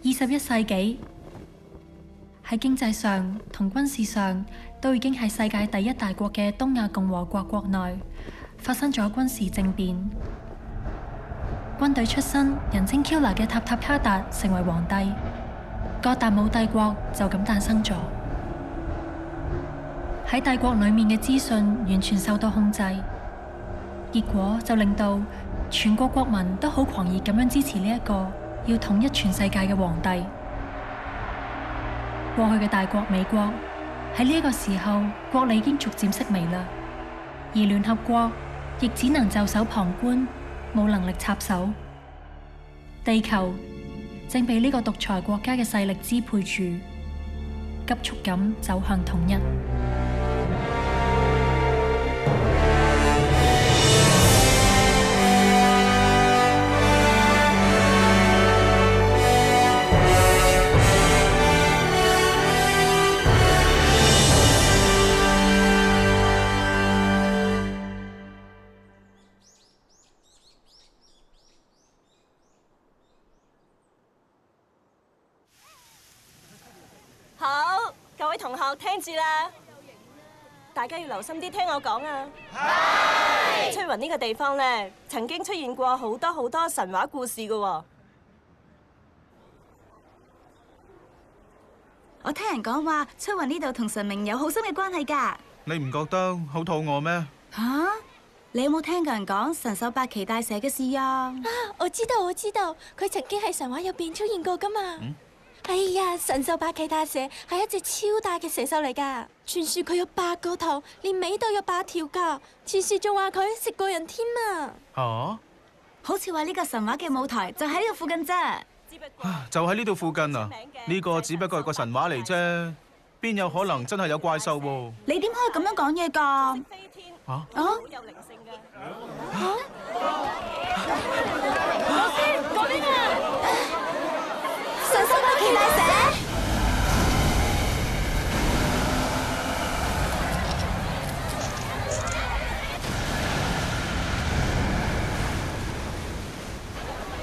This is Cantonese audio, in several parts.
21世紀喺經濟上同軍事上都已經係世界第一大國嘅東亞共和國國內發生咗軍事政變，軍隊出身人稱 Killer 嘅塔塔卡達成為皇帝，哥達姆帝國就咁誕生咗。喺帝國裏面嘅資訊完全受到控制，結果就令到全國國民都好狂熱咁樣支持呢一個要統一全世界嘅皇帝。過去嘅大國美國喺呢一個時候國力已經逐漸式微啦，而聯合國亦只能袖手旁觀，冇能力插手。地球正被呢個獨裁國家嘅勢力支配住，急速咁走向統一。各位同學聽住啦，大家要留心啲聽我講啊！係。翠雲呢個地方咧，曾經出現過好多神話故事噶喎。我聽人講話，翠雲呢度同神明有好深嘅關係㗎。你唔覺得好肚餓咩？吓？你有冇聽過人講神獸八岐大蛇嘅事啊？我知道，佢曾經喺神話入邊出現過㗎嘛。哎呀，神獸八岐大蛇係一隻超大嘅蛇獸嚟㗎，傳說佢有8個頭，連尾都有8條㗎。傳說仲話佢食過人添啊！嚇？好似話呢個神話嘅舞台就喺呢度附近啫。就喺呢度附近啊！呢個只不過係個神話嚟啫，邊有可能真係有怪獸喎？你點可以咁樣講嘢㗎？嚇？好有靈性㗎。嗰邊啊！神獸八岐大蛇，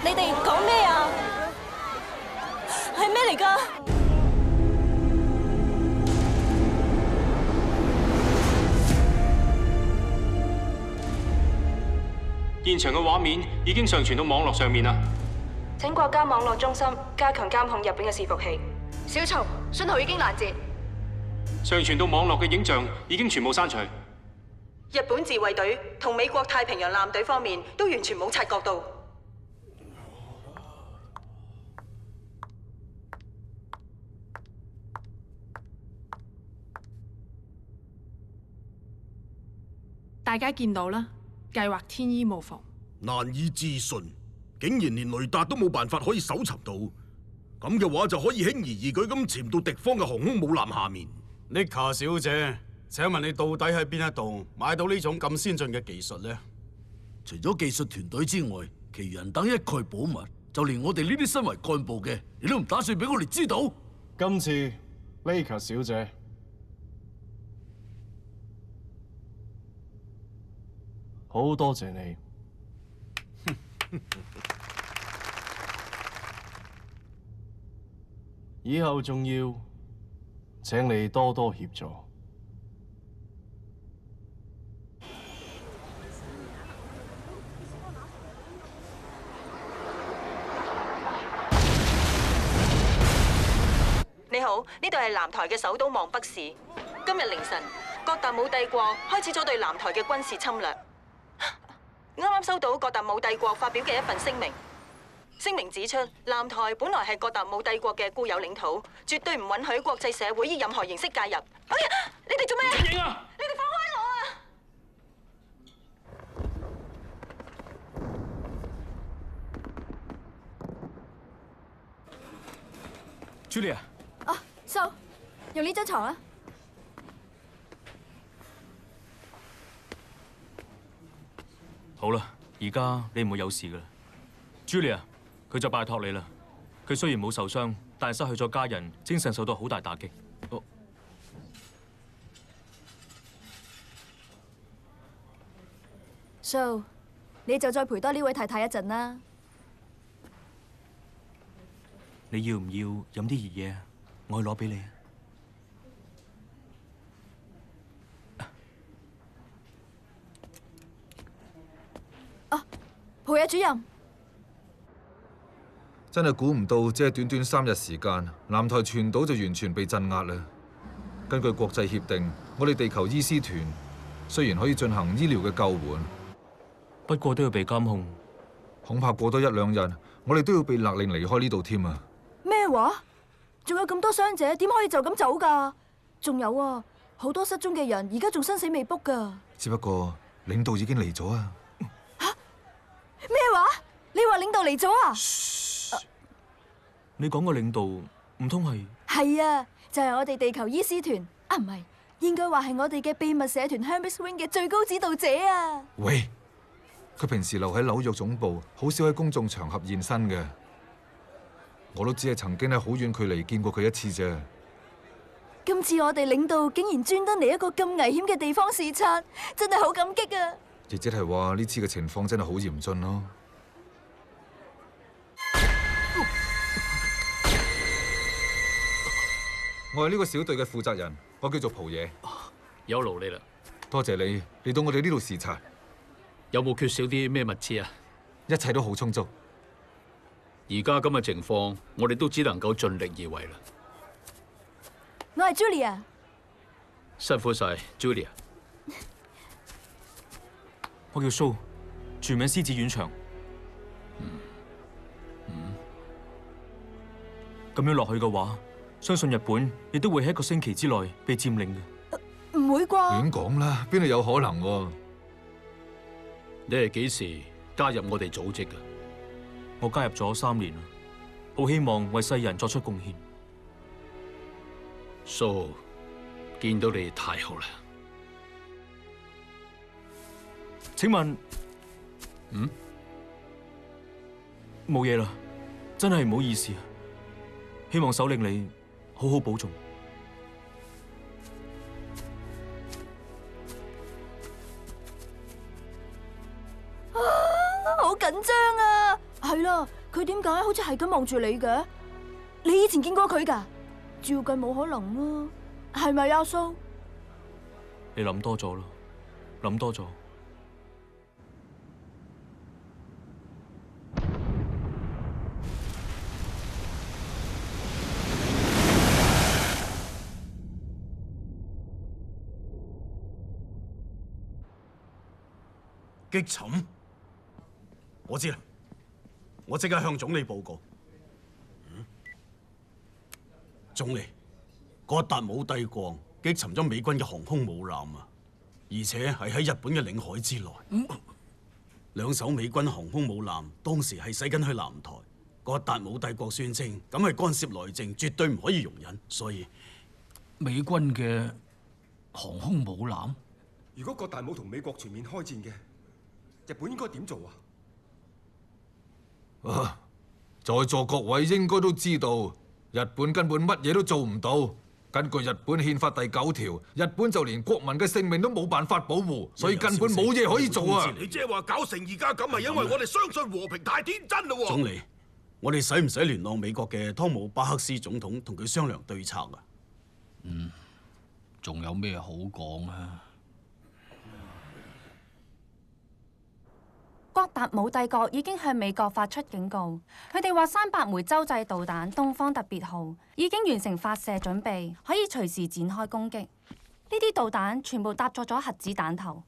你哋講咩啊？係咩嚟㗎？現場嘅畫面已經上傳到網絡上面啦。請國家網絡中心加強監控日本嘅伺服器。小曹，信號已經攔截。上傳到網絡嘅影像已經全部刪除。日本自衛隊同美國太平洋艦隊方面都完全冇察覺到。大家見到啦，計劃天衣無縫。難以置信，竟然連雷達都冇辦法可以搜尋到，咁嘅話就可以輕而易舉咁潛到敵方嘅航空母艦下面。Nika 小姐，請問你到底喺邊一度買到呢種咁先進嘅技術呢？除咗技術團隊之外，其餘人等一概保密，就連我哋呢啲身為幹部嘅，你都唔打算俾我哋知道。今次 Nika 小姐，好多謝你。以後仲要請你多多協助。你好，呢度係南台嘅首都望北市。今日凌晨，哥達姆帝國開始咗對南台嘅軍事侵略。啱啱收到哥達姆帝國發表嘅一份聲明。聲明指出，南台本來係哥達姆帝國嘅固有領土，絕對唔允許國際社會以任何形式介入。哎呀，你哋做咩？影啊！你哋放開我啊！Julia，哦，收，用呢張床啊。好啦，而家你唔會有事噶啦，Julia。佢就拜託你啦。佢雖然冇受傷，但係失去咗家人，精神受到好大打擊。So， 你就再陪多呢位太太一陣啦。你要唔要飲啲熱嘢啊？我去攞俾你啊！蒲野主任，真係估唔到，只係短短3日時間，南台全島就完全被鎮壓啦。根據國際協定，我哋地球醫師團雖然可以進行醫療嘅救援，不過都要被監控。恐怕過多1、2日，我哋都要被勒令離開呢度添啊！咩話？仲有咁多傷者，點可以就咁走㗎？仲有啊，好多失蹤嘅人，而家仲生死未卜㗎。只不過領導已經嚟咗啊！咩話？你話領導嚟咗啊？你講個領導唔通係？係啊，就係我哋地球醫師團啊，唔係，應該話係我哋嘅秘密社團 Hermes Wing 嘅最高指導者啊！喂，佢平時留喺紐約總部，好少喺公眾場合現身嘅。我都只係曾經喺好遠距離見過佢一次啫。今次我哋領導竟然專登嚟一個咁危險嘅地方視察，真係好感激啊！亦即係話呢次嘅情況真係好嚴峻咯。我係呢個小隊嘅負責人，我叫做蒲野。有勞你啦，多謝你嚟到我哋呢度視察。有冇缺少啲咩物資啊？一切都好充足。而家咁嘅情況，我哋都只能夠盡力而為啦。我係 Julia。辛苦晒 ，Julia。我叫蘇，全名獅子丸長。咁樣落去嘅話，相信日本亦都會喺1個星期之內被佔領嘅。唔會啩？亂講啦，邊度有可能喎？你係幾時加入我哋組織㗎？我加入咗3年啦，好希望為世人作出貢獻。蘇，見到你太好啦。請問，冇嘢啦，真係唔好意思啊。希望首領你好好保重。好緊張啊！係啦，佢點解好似係咁望住你嘅？你以前見過佢㗎？照計冇可能啊，係咪阿蘇？你諗多咗啦，諗多咗。擊沉？我知啦，我即刻向總理報告。總理，哥達姆帝國擊沉咗美軍嘅航空母艦啊，而且係喺日本嘅領海之內。2艘美軍航空母艦當時係駛緊去南台，哥達姆帝國宣稱咁係干涉內政，絕對唔可以容忍，所以美軍嘅航空母艦，如果哥達姆同美國全面開戰嘅，日本應該點做啊？在座各位應該都知道，日本根本乜嘢都做唔到。根據日本憲法第9條，日本就連國民嘅性命都冇辦法保護，所以根本冇嘢可以做啊！你即係話搞成而家咁，係因為我哋相信和平太天真啦喎！總理，我哋使唔使聯絡美國嘅湯姆巴克斯總統，同佢商量對策啊？仲有咩好講啊？哥達姆帝國已經向美國發出警告，佢哋話300枚洲際導彈東方特別號已經完成發射準備，可以隨時展開攻擊。呢啲導彈全部搭載咗核子彈頭，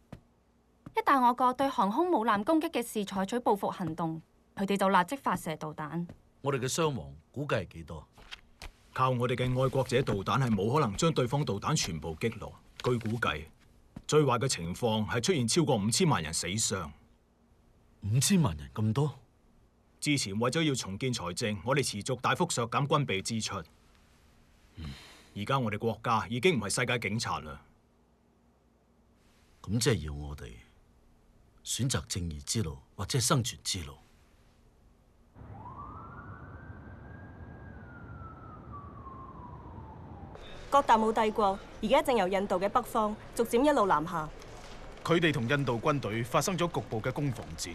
一旦我國對航空母艦攻擊嘅事採取報復行動，佢哋就立即發射導彈。我哋嘅傷亡估計係幾多？靠我哋嘅愛國者導彈係冇可能將對方導彈全部擊落。據估計，最壞嘅情況係出現超過5000萬人死傷。5000萬人咁多？之前為咗要重建財政，我哋持續大幅削減軍備支出。而家我哋國家已經唔係世界警察啦。咁即係要我哋選擇正義之路，或者生存之路。哥達姆帝國而家正由印度嘅北方逐漸一路南下。佢哋同印度軍隊發生咗局部嘅攻防戰，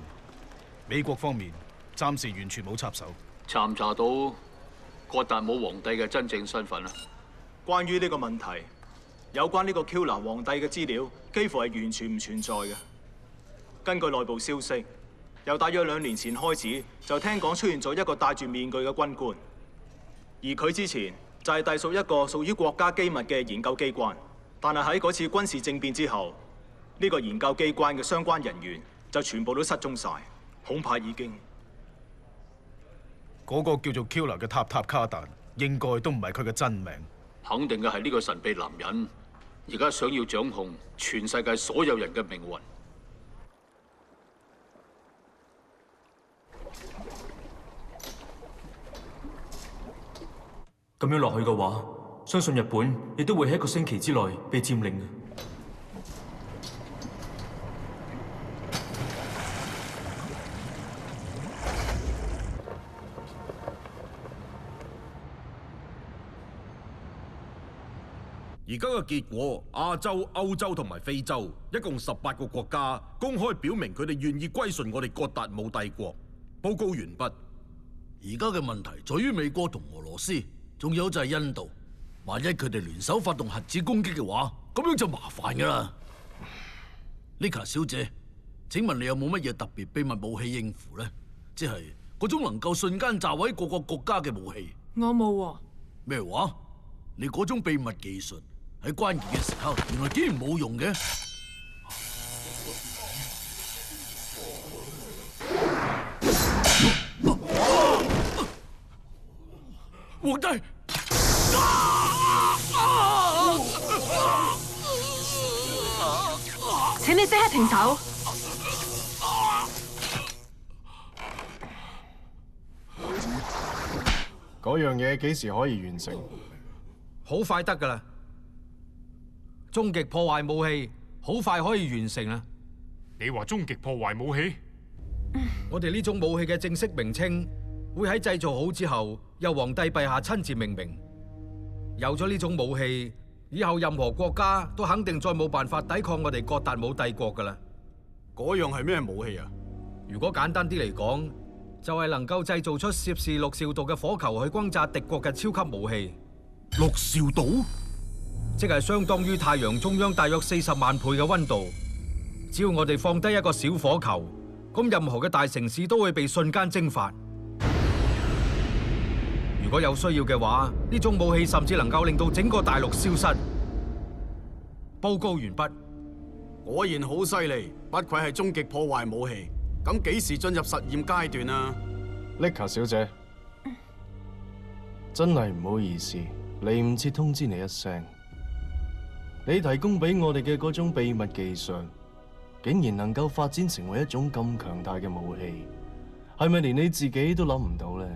美國方面暫時完全冇插手。查唔查到葛達姆皇帝嘅真正身份啊？關於呢個問題，有關呢個 Killer 皇帝嘅資料，幾乎係完全唔存在嘅。根據內部消息，由大約2年前開始，就聽講出現咗一個戴住面具嘅軍官，而佢之前就係隸屬一個屬於國家機密嘅研究機關。但係喺嗰次軍事政變之後，呢個研究機關嘅相關人員就全部都失蹤晒，恐怕已經嗰個叫做 Killer 嘅塔塔卡達，應該都唔係佢嘅真名。肯定嘅係呢個神秘男人，而家想要掌控全世界所有人嘅命運。咁樣落去嘅話，相信日本亦都會喺1個星期之內被佔領嘅。而家嘅結果，亞洲、歐洲同埋非洲一共18個國家公開表明佢哋願意歸順我哋葛達姆帝國。報告完畢。而家嘅問題在於美國同俄羅斯，仲有就係印度。萬一佢哋聯手發動核子攻擊嘅話，咁樣就麻煩㗎啦。Nika 小姐，請問你有冇乜嘢特別秘密武器應付呢？即係嗰種能夠瞬間炸毀各個國家嘅武器。我冇喎。咩話？你嗰種秘密技術喺關鍵嘅時候，原來竟然冇用嘅。皇帝，請你即刻停手！嗰樣嘢幾時可以完成？好快得㗎啦！終極破壞武器好快可以完成啦！你話終極破壞武器？我哋呢種武器嘅正式名稱會喺製造好之後，由皇帝陛下親自命名。有咗呢種武器，以後任何國家都肯定再冇辦法抵抗我哋葛達姆帝國㗎啦。嗰樣係咩武器啊？如果簡單啲嚟講，就係能夠製造出攝氏6兆度嘅火球去轟炸敵國嘅超級武器。6兆度，即係相當於太陽中央大約40萬倍嘅溫度。只要我哋放低一個小火球，咁任何嘅大城市都會被瞬間蒸發。如果有需要嘅話，呢種武器甚至能夠令到整個大陸消失。報告完畢。果然好犀利，不愧係終極破壞武器。咁幾時進入實驗階段啊？Nika 小姐，真係唔好意思，嚟唔切通知你一聲。你提供俾我哋嘅嗰種秘密技術，竟然能夠發展成為一種咁強大嘅武器，係咪連你自己都諗唔到呢？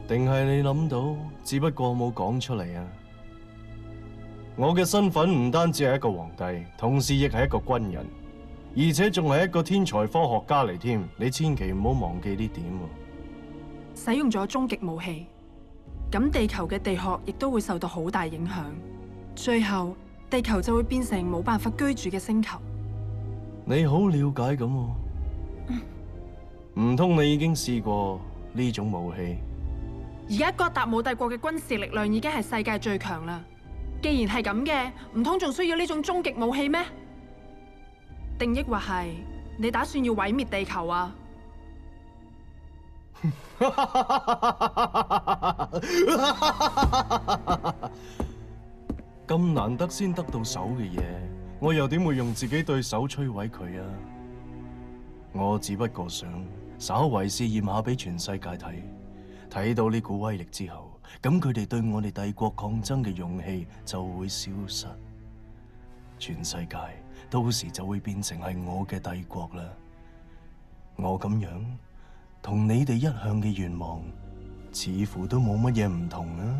定係你諗到，只不過冇講出嚟啊？我嘅身份唔單止係一個皇帝，同時亦係一個軍人，而且仲係一個天才科學家嚟添。你千祈唔好忘記呢點。使用咗終極武器，咁地球嘅地殼亦都會受到好大影響，最後地球就會變成冇辦法居住嘅星球。你好了解咁喎，唔通你已經試過呢種武器？而家葛達姆帝國嘅軍事力量已經係世界最強啦。既然係咁嘅，唔通仲需要呢種終極武器咩？定抑或係你打算要毀滅地球啊？咁難得先得到手嘅嘢，我又點會用自己對手摧毀佢啊？我只不過想稍為試驗下俾全世界睇，睇到呢股威力之後，咁佢哋對我哋帝國抗爭嘅勇氣就會消失，全世界到時就會變成係我嘅帝國啦。我咁樣同你哋一向嘅願望，似乎都冇乜嘢唔同啊！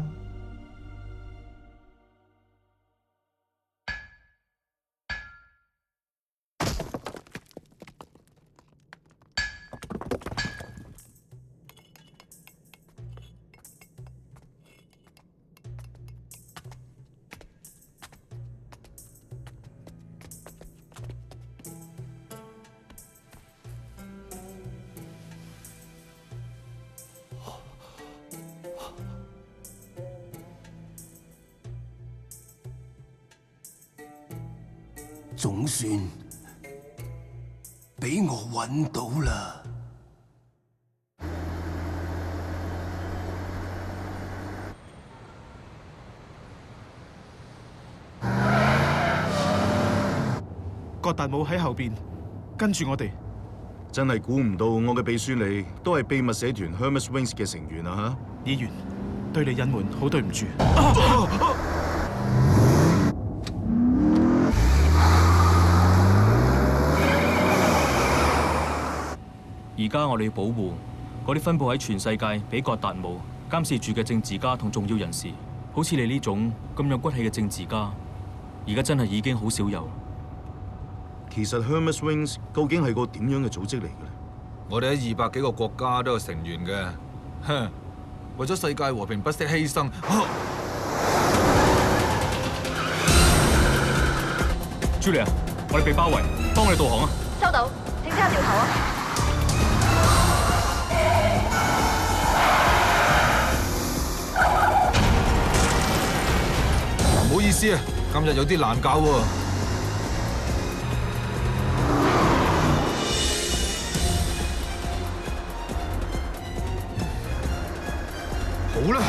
總算俾我揾到啦！葛達姆喺後邊跟住我哋。真係估唔到我嘅秘書你都係秘密社團 Hermes Wings 嘅成員啊！議員，對你隱瞞好對唔住。而家我哋要保護嗰啲分佈喺全世界俾葛達姆監視住嘅政治家同重要人士，好似你呢種咁有骨氣嘅政治家，而家真係已經好少有。其實 Hermes Wings 究竟係個點樣嘅組織嚟嘅咧？我哋喺200幾個國家都有成員嘅，哼，為咗世界和平不惜犧牲。Julia，我哋被包圍，幫我哋導航啊！收到，請即刻掉頭啊！唔好意思啊，今日有啲難搞喎。好啦，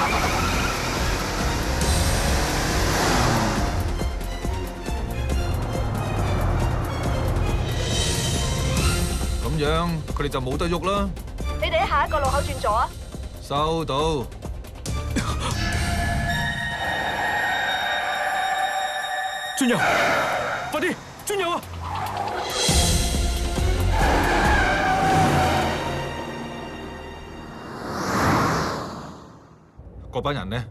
咁樣佢哋就冇得喐啦。你哋喺下一個路口轉左啊！收到。轉右，快啲轉右啊！嗰班人呢？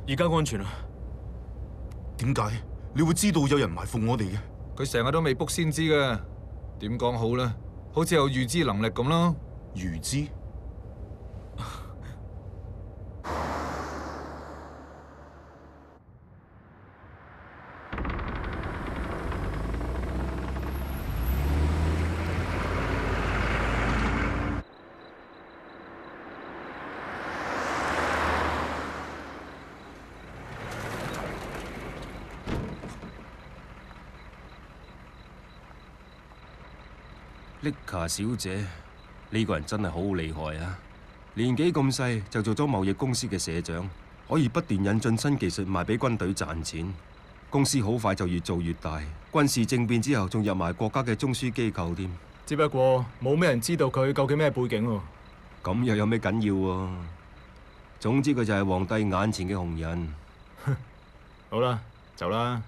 而家安全啦。點解你會知道有人埋伏我哋嘅？佢成日都未卜先知嘅，點講好咧？好似有預知能力咁咯。預知？麗卡小姐，呢個人真係好厲害啊！年紀咁細就做咗貿易公司嘅社長，可以不斷引進新技術賣俾軍隊賺錢。公司好快就越做越大，軍事政變之後仲入埋國家嘅中樞機構添。只不過冇咩人知道佢究竟咩背景喎。咁又有咩緊要喎？總之佢就係皇帝眼前嘅紅人。好啦，走啦。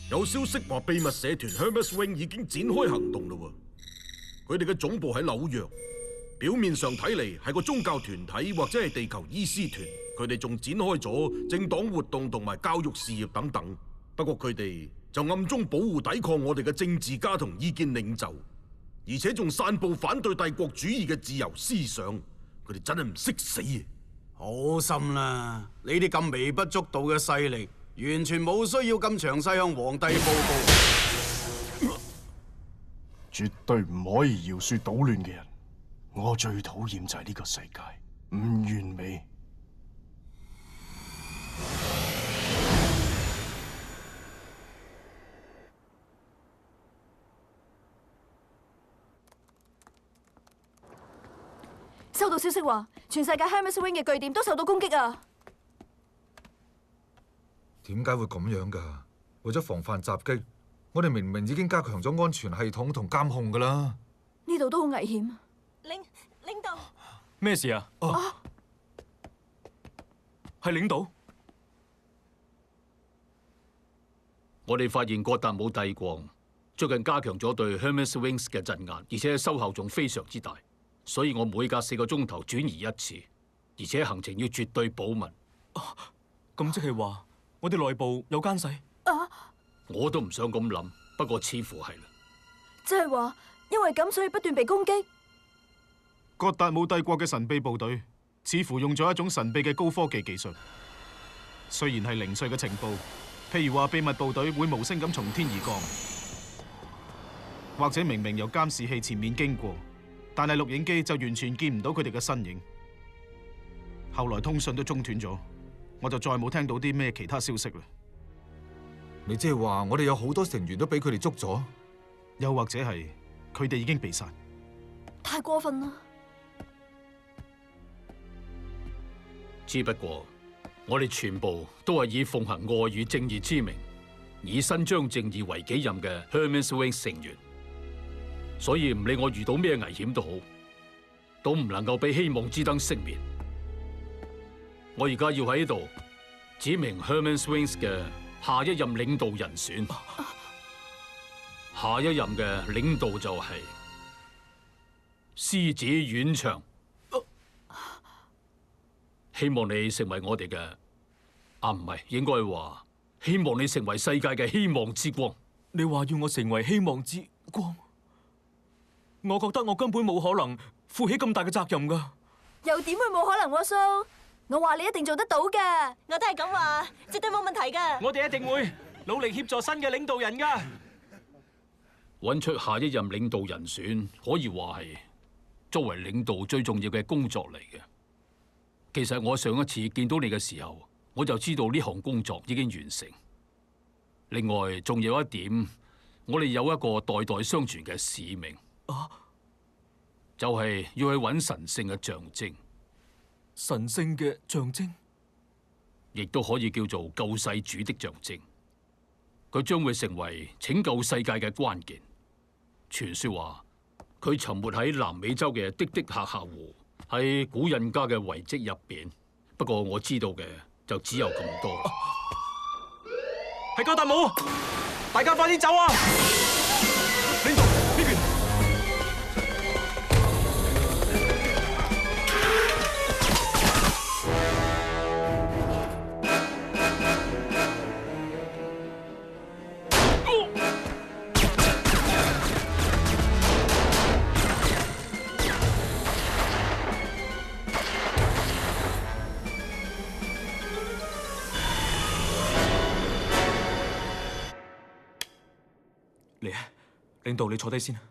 有消息話秘密社團 Hermes Wing 已經展開行動啦！佢哋嘅總部喺紐約，表面上睇嚟係個宗教團體或者係地球醫師團，佢哋仲展開咗政黨活動同埋教育事業等等。不過佢哋就暗中保護抵抗我哋嘅政治家同意見領袖，而且仲散佈反對帝國主義嘅自由思想。佢哋真係唔識死啊！好心啦，呢啲咁微不足道嘅勢力，完全冇需要咁詳細向皇帝報告。絕對唔可以饒恕搗亂嘅人。我最討厭就係呢個世界唔完美。收到消息話，全世界 Hermes Wing 嘅據點都受到攻擊啊！點解會咁樣㗎？為咗防範襲擊，我哋明明已經加強咗安全系統同監控㗎啦。呢度都好危險。領導，咩事啊？係領導。我哋發現葛達姆帝國最近加強咗對 Hermes Wings 嘅鎮壓，而且收效仲非常之大，所以我每隔4個鐘頭轉移一次，而且行程要絕對保密。咁即係話我哋內部有奸細？我都唔想咁諗，不過似乎係啦。即係話，因為咁所以不斷被攻擊。葛達姆帝國嘅神秘部隊似乎用咗一種神秘嘅高科技技術，雖然係零碎嘅情報。譬如話秘密部隊會無聲咁從天而降，或者明明由監視器前面經過，但係錄影機就完全見唔到佢哋嘅身影。後來通訊都中斷咗，我就再冇聽到啲咩其他消息啦。你即係話我哋有好多成員都俾佢哋捉咗，又或者係佢哋已經被殺？太過分啦！只不過我哋全部都係以奉行愛與正義之名，以伸張正義為己任嘅 Hermes Wings 成員，所以唔理我遇到咩危險都好，都唔能夠俾希望之燈熄滅。我而家要喺呢度指明 Hermes Wings 嘅下一任領導人選，下一任嘅領導就係獅子丸翔。希望你成為我哋嘅，唔係，應該話希望你成為世界嘅希望之光。你話要我成為希望之光？我覺得我根本冇可能負起咁大嘅責任㗎。又點會冇可能喎，蘇？我話你一定做得到嘅。我都係咁話，絕對冇問題㗎。我哋一定會努力協助新嘅領導人㗎。揾出下一任領導人選，可以話係作為領導最重要嘅工作嚟嘅。其實我上一次見到你嘅時候，我就知道呢項工作已經完成。另外，仲有一點，我哋有一個代代相傳嘅使命，就係要去揾神聖嘅象徵。神聖嘅象徵，亦都可以叫做救世主的象徵。佢將會成為拯救世界嘅關鍵。傳說話，佢沉沒喺南美洲嘅的的夏夏湖。喺古印加嘅遺跡入邊，不過我知道嘅就只有咁多。係葛達姆，大家快啲走啊！領導呢邊。嚟啊！領導，你坐低先啊。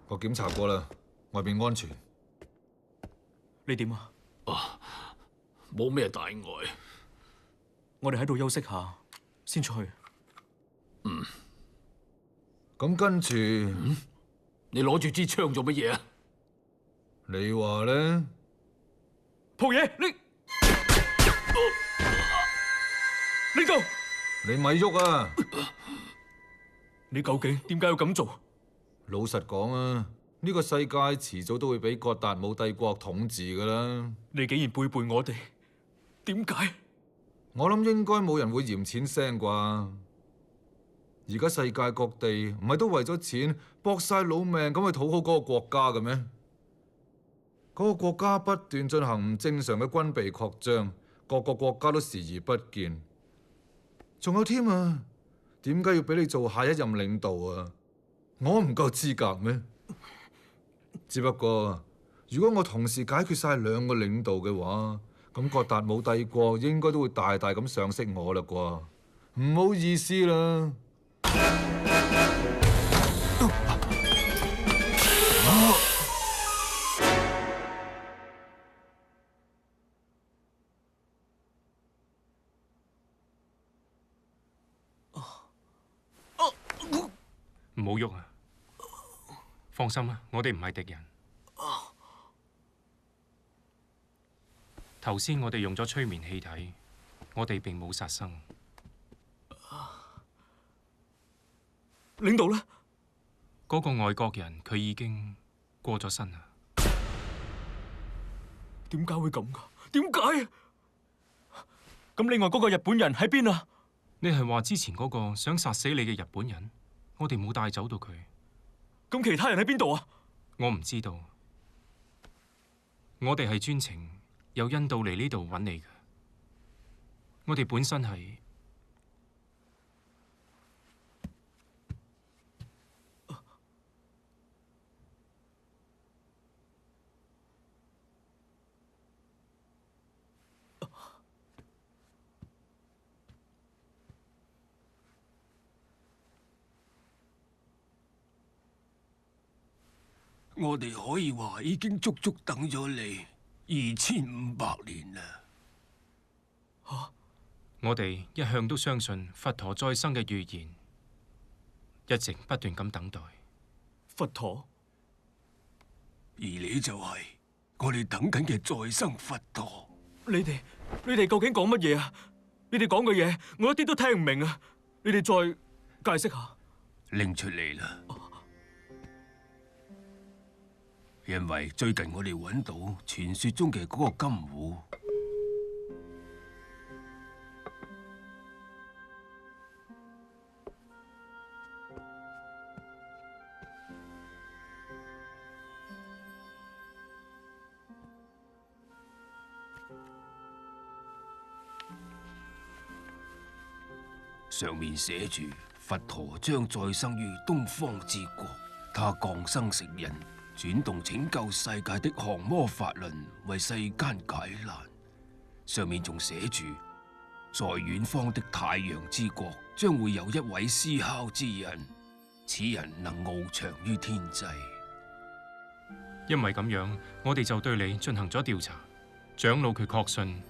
我檢查過啦，外邊安全。你點啊？冇咩大礙。我哋喺度休息下，先出去。咁跟住，你攞住支槍做乜嘢啊？你話咧？鋪嘢，領導。你咪喐啊！你究竟點解要咁做？老實講啊，呢個世界遲早都會俾葛達姆帝國統治噶啦。你竟然背叛我哋，點解？我諗應該冇人會嫌錢腥啩。而家世界各地唔係都為咗錢搏晒老命咁去討好嗰個國家嘅咩？嗰個國家不斷進行唔正常嘅軍備擴張，各個國家都視而不見。仲有添啊！點解要俾你做下一任領導啊？我唔夠資格咩？只不過如果我同時解決晒2個領導嘅話，咁葛達姆帝國應該都會大大咁賞識我啦啩？唔好意思啦。唔好喐啊！放心啊，我哋唔係敵人。頭先我哋用咗催眠氣體，我哋並冇殺生。領導呢？嗰個外國人佢已經過咗身啦。點解會咁噶？點解？咁另外嗰個日本人喺邊啊？你係話之前嗰個想殺死你嘅日本人？我哋冇帶走到佢。咁其他人喺邊度啊？我唔知道。我哋係專程由印度嚟呢度揾你嘅。我哋本身係我哋可以話已經足足等咗你2500年啦。我哋一向都相信佛陀再生嘅預言，一直不斷咁等待。佛陀，而你就係我哋等緊嘅再生佛陀。你哋究竟講乜嘢啊？你哋講嘅嘢我一啲都聽唔明啊！你哋再解釋下。拎出嚟啦！因為最近我哋揾到傳說中嘅嗰個金壺。上面寫住佛陀將再生於東方之國，他降生成人，轉動拯救世界的降魔法輪，為世間解難。上面仲寫住，在遠方的太陽之國，將會有一位思考之人，此人能翱翔於天際。因為咁樣，我哋就對你進行咗調查。長老佢確信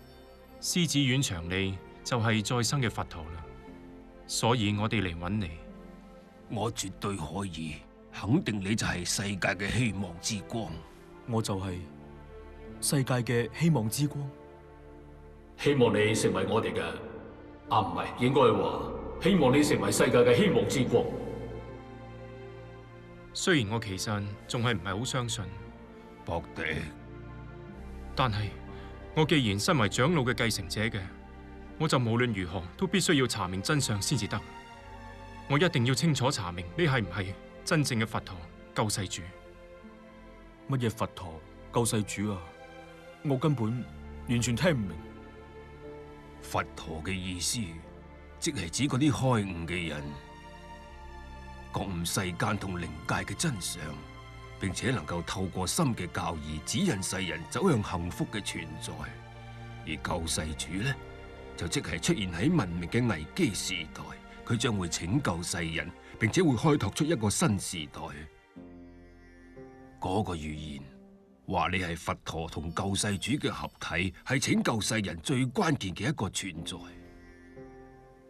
獅子院長你就係再生嘅佛陀啦，所以我哋嚟揾你。我絕對可以肯定你就係世界嘅希望之光。我就係世界嘅希望之光。希望你成為我哋嘅，唔係，應該係話希望你成為世界嘅希望之光。雖然我其實仲係唔係好相信博迪，但係我既然身為長老嘅繼承者嘅，我就無論如何都必須要查明真相先至得。我一定要清楚查明你係唔係真正嘅佛陀救世主。乜嘢佛陀救世主啊？我根本完全聽唔明。佛陀嘅意思，即係指嗰啲開悟嘅人，覺悟世間同靈界嘅真相，並且能夠透過心嘅教義指引世人走向幸福嘅存在。而救世主呢，就即係出現喺文明嘅危機時代，佢將會拯救世人，並且會開拓出一個新時代。嗰個預言話你係佛陀同救世主嘅合體，係拯救世人最關鍵嘅一個存在。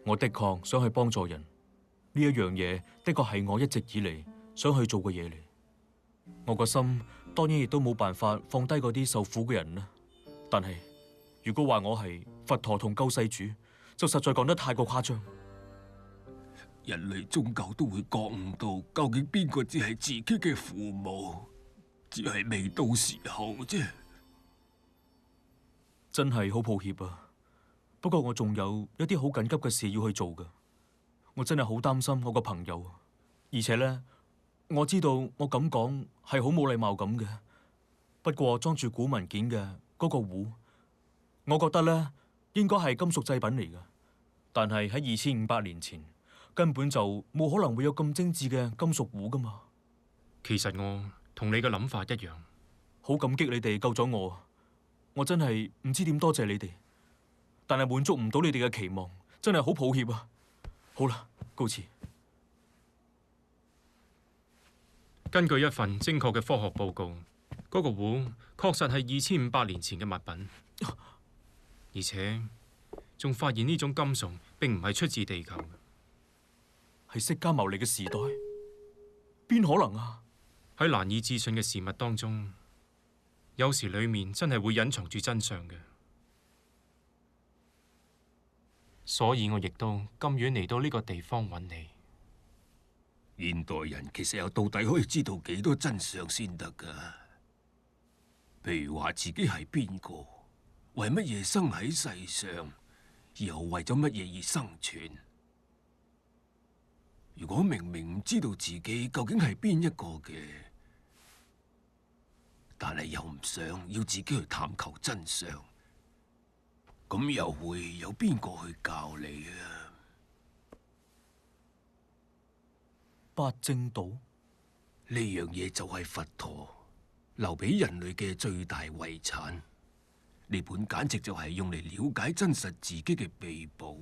我的確想去幫助人，呢一樣嘢的確係我一直以嚟想去做嘅嘢嚟。我個心當然亦都冇辦法放低嗰啲受苦嘅人啦。但係如果話我係佛陀同救世主，就實在講得太過誇張。人類終究都會覺悟到，究竟邊個只係自己嘅父母，只係未到時候啫。真係好抱歉啊！不過我仲有一啲好緊急嘅事要去做㗎。我真係好擔心我個朋友，而且呢，我知道我咁講係好冇禮貌咁嘅。不過裝住古文件嘅嗰個壺，我覺得呢應該係金屬製品嚟㗎。但係喺2500年前，根本就冇可能會有咁精緻嘅金屬壺㗎嘛。其實我同你嘅諗法一樣，好感激你哋救咗我。我真係唔知點多謝你哋，但係滿足唔到你哋嘅期望，真係好抱歉啊！好啦，告辭。根據一份精確嘅科學報告，嗰個壺確實係2500年前嘅物品，而且仲發現呢種金屬並唔係出自地球，係釋迦牟尼嘅時代，邊可能啊？喺難以置信嘅事物當中，有時裏面真係會隱藏住真相嘅，所以我亦都甘願嚟到呢個地方揾你。現代人其實又到底可以知道幾多真相先得㗎？譬如話自己係邊個，為乜嘢生喺世上，又為咗乜嘢而生存？如果明明唔知道自己究竟係邊一個嘅，但係又唔想要自己去探求真相，咁又會有邊個去教你啊？八正道呢樣嘢就係佛陀留俾人類嘅最大遺產。呢本簡直就係用嚟了解真實自己嘅秘寶，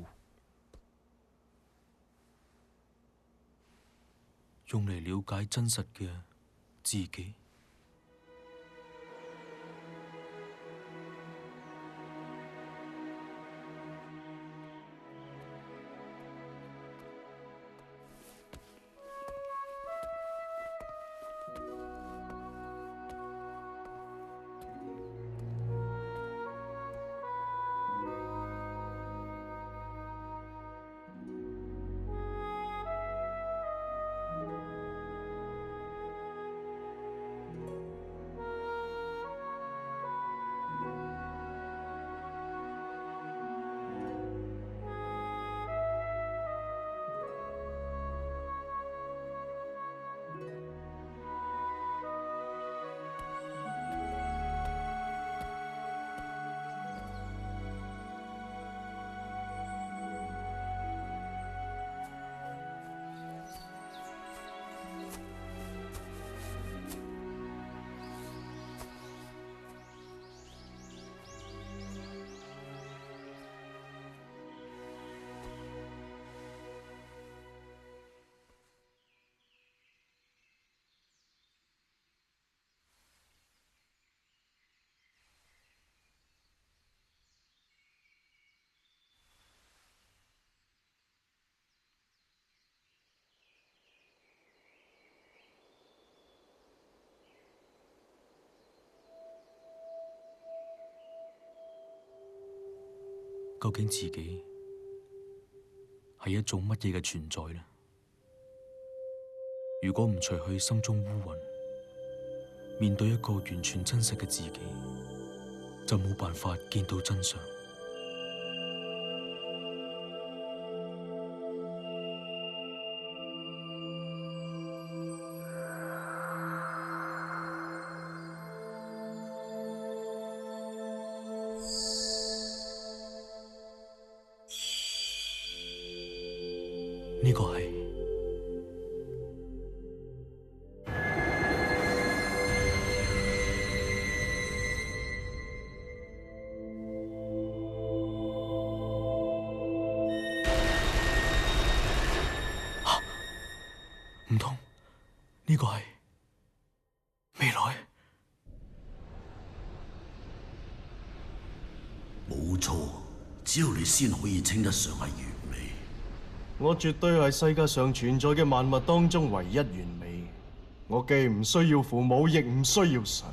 用嚟了解真實嘅自己。究竟自己係一種乜嘢嘅存在呢？如果唔除去心中烏雲，面對一個完全真實嘅自己，就冇辦法見到真相。呢個係唔通呢個係未來？冇錯，只有你先可以稱得上係完美。我絕對係世界上存在嘅萬物當中唯一完美。我既唔需要父母，亦唔需要神。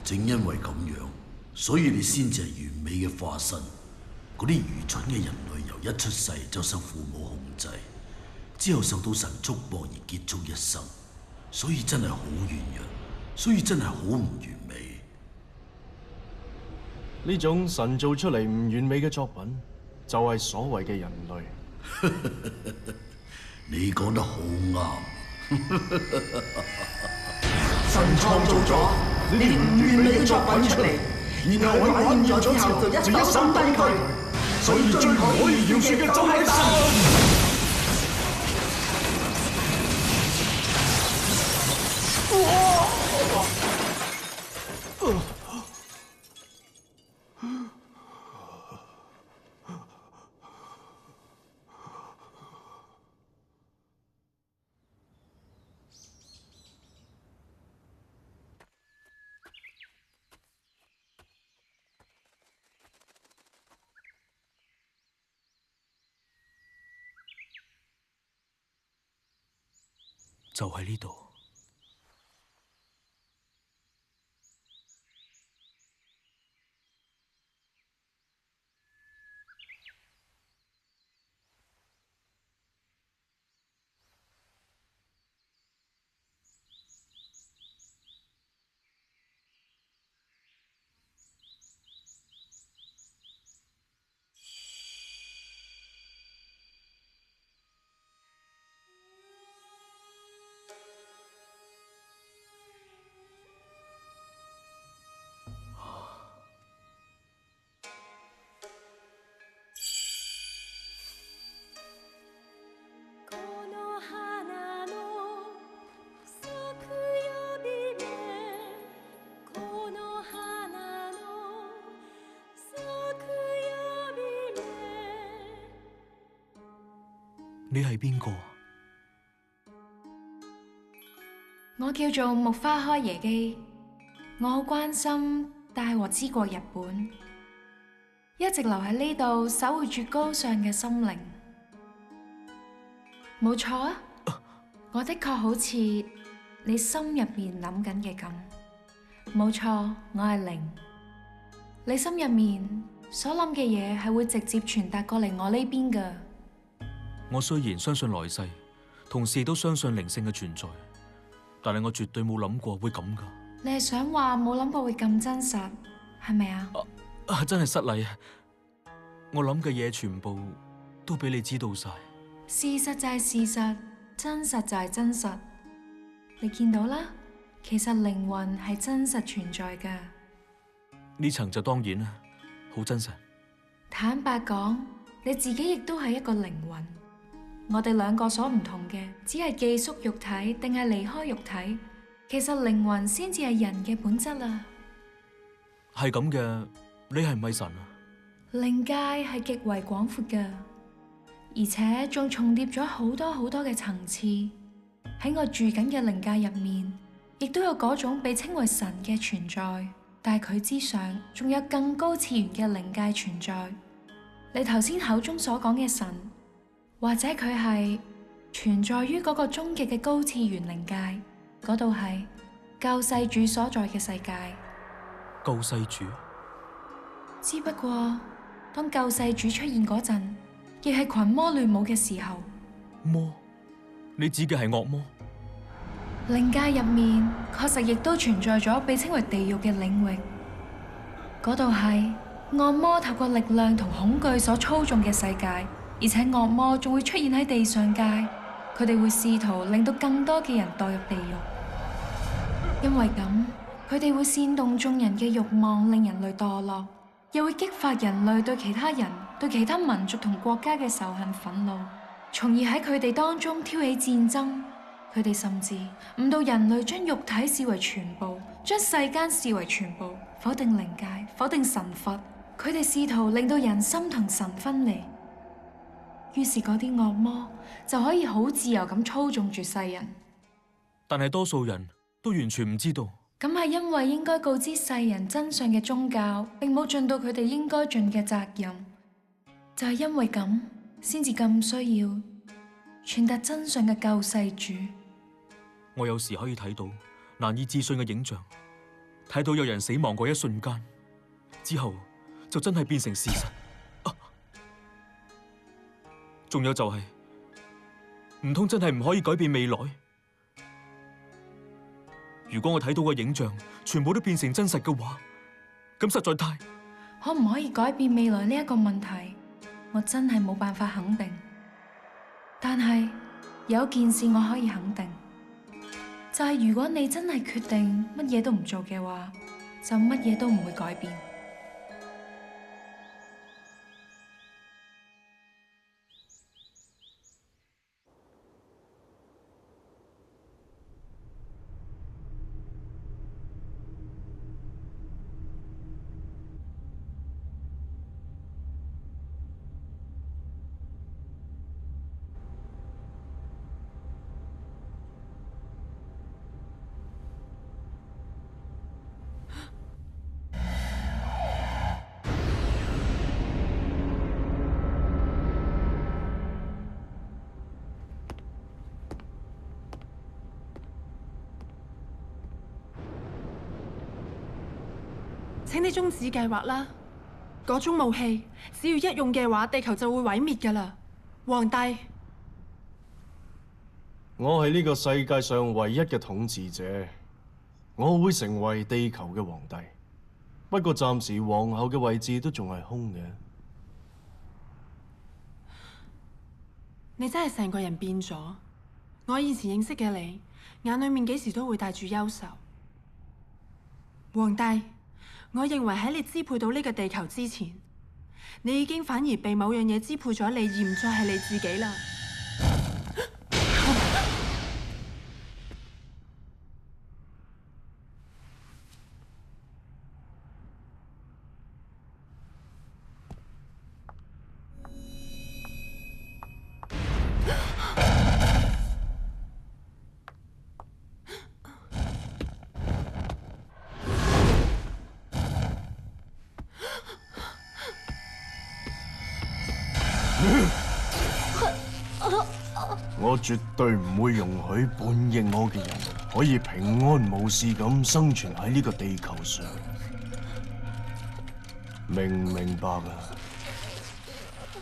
正因為咁樣，所以你先至係完美嘅化身。嗰啲愚蠢嘅人類由一出世就受父母控制，之後受到神束縛而結束一生，所以真係好軟弱，所以真係好唔完美。呢種神做出嚟唔完美嘅作品，就係所謂嘅人類。你講得好啱。神創造咗呢啲唔完美嘅作品出嚟，然後玩厭咗之後就一手抌低佢，所以最可以饒恕嘅就係神。就喺呢度。你係邊個？我叫做木花開耶基，我好關心大和之國日本，一直留喺呢度守護住高尚嘅心靈。冇錯啊，我的確好似你心入邊諗緊嘅咁。冇錯，我係靈。你心入面所諗嘅嘢係會直接傳達過嚟我呢邊㗎。我雖然相信來世，同時亦都相信靈性嘅存在，但係我絕對冇諗過會咁㗎。你係想話冇諗過會咁真實，係咪啊？真係失禮啊！我諗嘅嘢全部都俾你知道晒。事實就係事實，真實就係真實。你見到啦，其實靈魂係真實存在㗎。呢層就當然啦，好真實。坦白講，你自己亦都係一個靈魂。我哋兩個所唔同嘅，只係寄宿肉體定係離開肉體。其實靈魂先至係人嘅本質啊。係咁嘅，你係唔係神啊？靈界係極為廣闊㗎，而且仲重疊咗好多好多嘅層次。喺我住緊嘅靈界入面，亦都有嗰種被稱為神嘅存在，但係佢之上仲有更高次元嘅靈界存在。你頭先口中所講嘅神，或者佢係存在於嗰個終極嘅高次元靈界，嗰度係救世主所在嘅世界。救世主？只不過當救世主出現嗰陣，亦係群魔亂舞嘅時候。魔？你指嘅係惡魔？靈界入面確實亦都存在咗被稱為地獄嘅領域，嗰度係惡魔透過力量同恐懼所操縱嘅世界，而且惡魔仲會出現喺地上界，佢哋會試圖令到更多嘅人墮入地獄，因為咁佢哋會煽動眾人嘅慾望，令人類墮落，又會激發人類對其他人、對其他民族同國家嘅仇恨憤怒，從而喺佢哋當中挑起戰爭。佢哋甚至誤導人類將肉體視為全部，將世間視為全部，否定靈界，否定神佛。佢哋試圖令到人心同神分離，於是嗰啲惡魔就可以好自由咁操縱住世人。但係多數人都完全唔知道。咁係因為應該告知世人真相嘅宗教並冇盡到佢哋應該盡嘅責任，就係因為咁先至咁需要傳達真相嘅救世主。我有時可以睇到難以置信嘅影像，睇到有人死亡嗰一瞬間之後就真係變成事實。仲有就係唔通真係唔可以改變未來？如果我睇到嘅影像全部都變成真實嘅話，咁實在太……可唔可以改變未來呢一個問題，我真係冇辦法肯定。但係有件事我可以肯定，就係如果你真係決定乜嘢都唔做嘅話，就乜嘢都唔會改變。請你終止計劃啦！嗰種武器，只要一用嘅話，地球就會毀滅㗎啦！皇帝，我係呢個世界上唯一嘅統治者，我會成為地球嘅皇帝。不過暫時皇后嘅位置都仲係空嘅。你真係成個人變咗。我以前認識嘅你，眼裏面幾時都會帶住憂愁。皇帝，我認為喺你支配到呢個地球之前，你已經反而被某樣嘢支配咗你，而唔再係你自己啦。我絕對唔會容許叛逆我嘅人可以平安無事咁生存喺呢個地球上，明唔明白啊？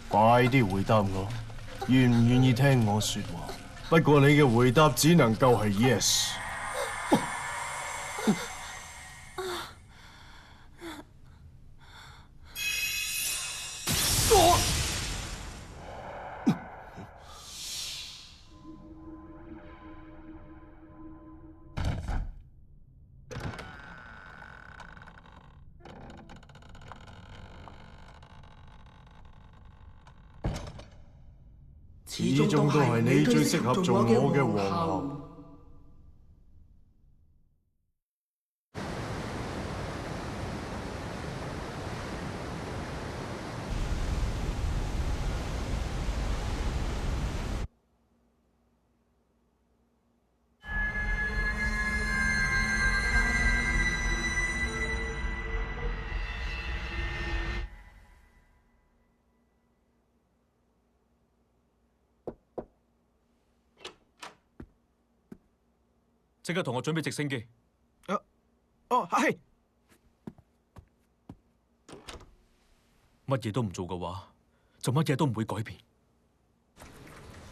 快啲回答我，願唔願意聽我說話？不過你嘅回答只能夠係 yes。始終都係你最適合做我嘅皇后。即刻同我準備直升機。係。乜嘢都唔做嘅話，就乜嘢都唔會改變。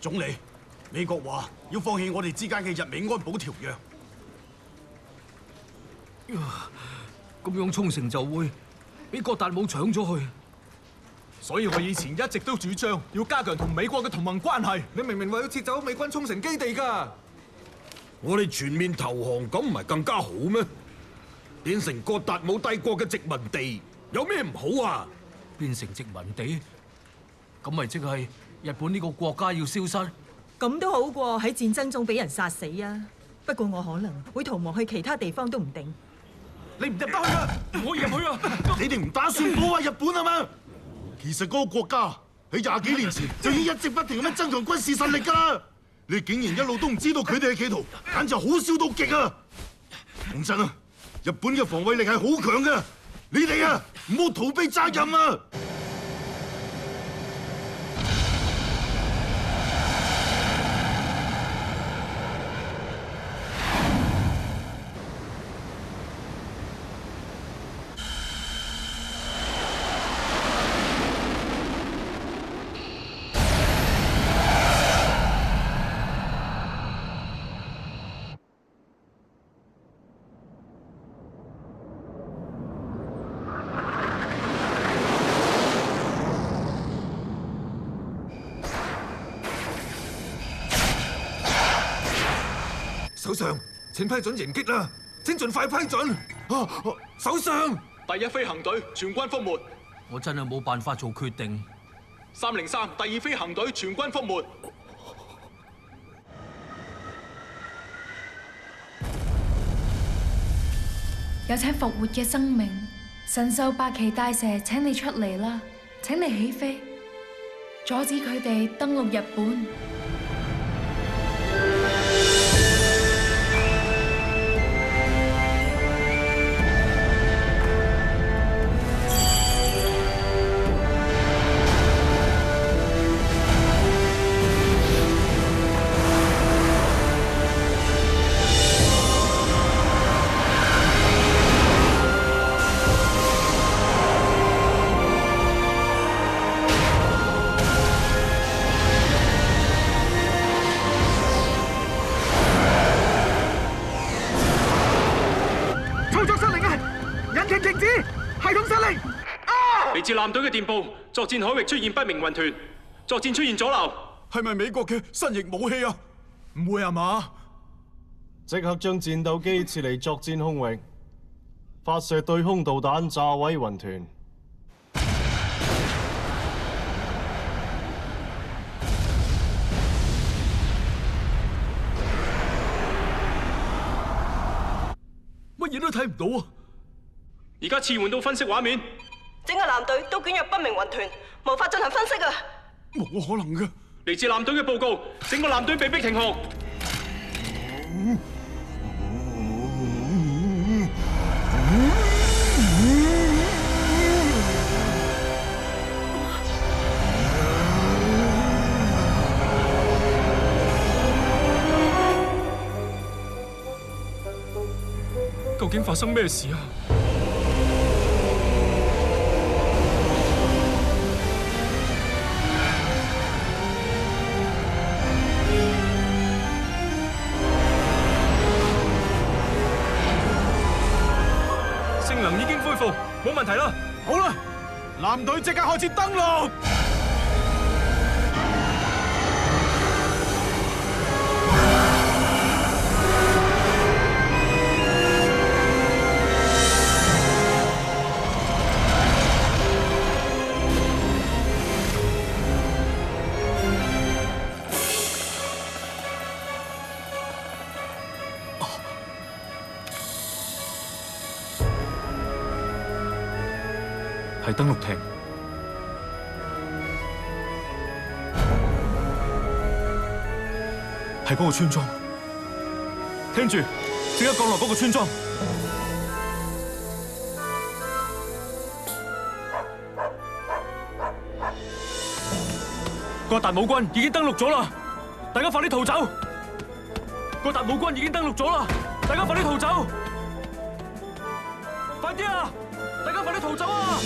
總理，美國話要放棄我哋之間嘅日美安保條約。咁樣沖繩就會俾郭達姆搶咗去。所以我以前一直都主張要加強同美國嘅同盟關係。你明明話要撤走美軍沖繩基地㗎。我哋全面投降，咁唔係更加好咩？變成郭達姆帝國嘅殖民地，有咩唔好啊？變成殖民地，咁咪即係日本呢個國家要消失？咁都好過喺戰爭中俾人殺死啊！不過我可能會逃亡去其他地方都唔定。你唔入得去啊！唔可以入去啊！你哋唔打算破壞日本啊嘛？其實嗰個國家喺20幾年前就已經一直不停咁樣增強軍事實力㗎啦。你竟然一路都唔知道佢哋嘅企圖，簡直好笑到極啊！講真啊，日本嘅防衛力係好強嘅，你哋啊唔好逃避責任啊！首相，請批准迎擊啦！請盡快批准。首相，第一飛行隊全軍覆沒。我真係冇辦法做決定。303第二飛行隊全軍覆沒。有請復活嘅生命，神獸八岐大蛇，請你出嚟啦！請你起飛，阻止佢哋登陸日本。嚟自艦隊嘅電報，作戰海域出現不明雲團，作戰出現阻撓。係咪美國嘅新型武器啊？唔會係嘛？即刻將戰鬥機撤離作戰空域，發射對空導彈炸毀雲團。乜嘢都睇唔到啊！而家切換到分析畫面。整個艦隊都捲入不明雲團，無法進行分析啊！冇可能嘅。嚟自艦隊嘅報告，整個艦隊被迫停航。究竟發生咩事啊？性能已經恢復，冇問題啦。好啦，藍隊即刻開始登陸。係登陸艇，係嗰個村莊。聽住，即刻降落嗰個村莊。葛達姆軍已經登陸咗啦，大家快啲逃走！葛達姆軍已經登陸咗啦，大家快啲逃走！快啲啊！大家快啲逃走啊！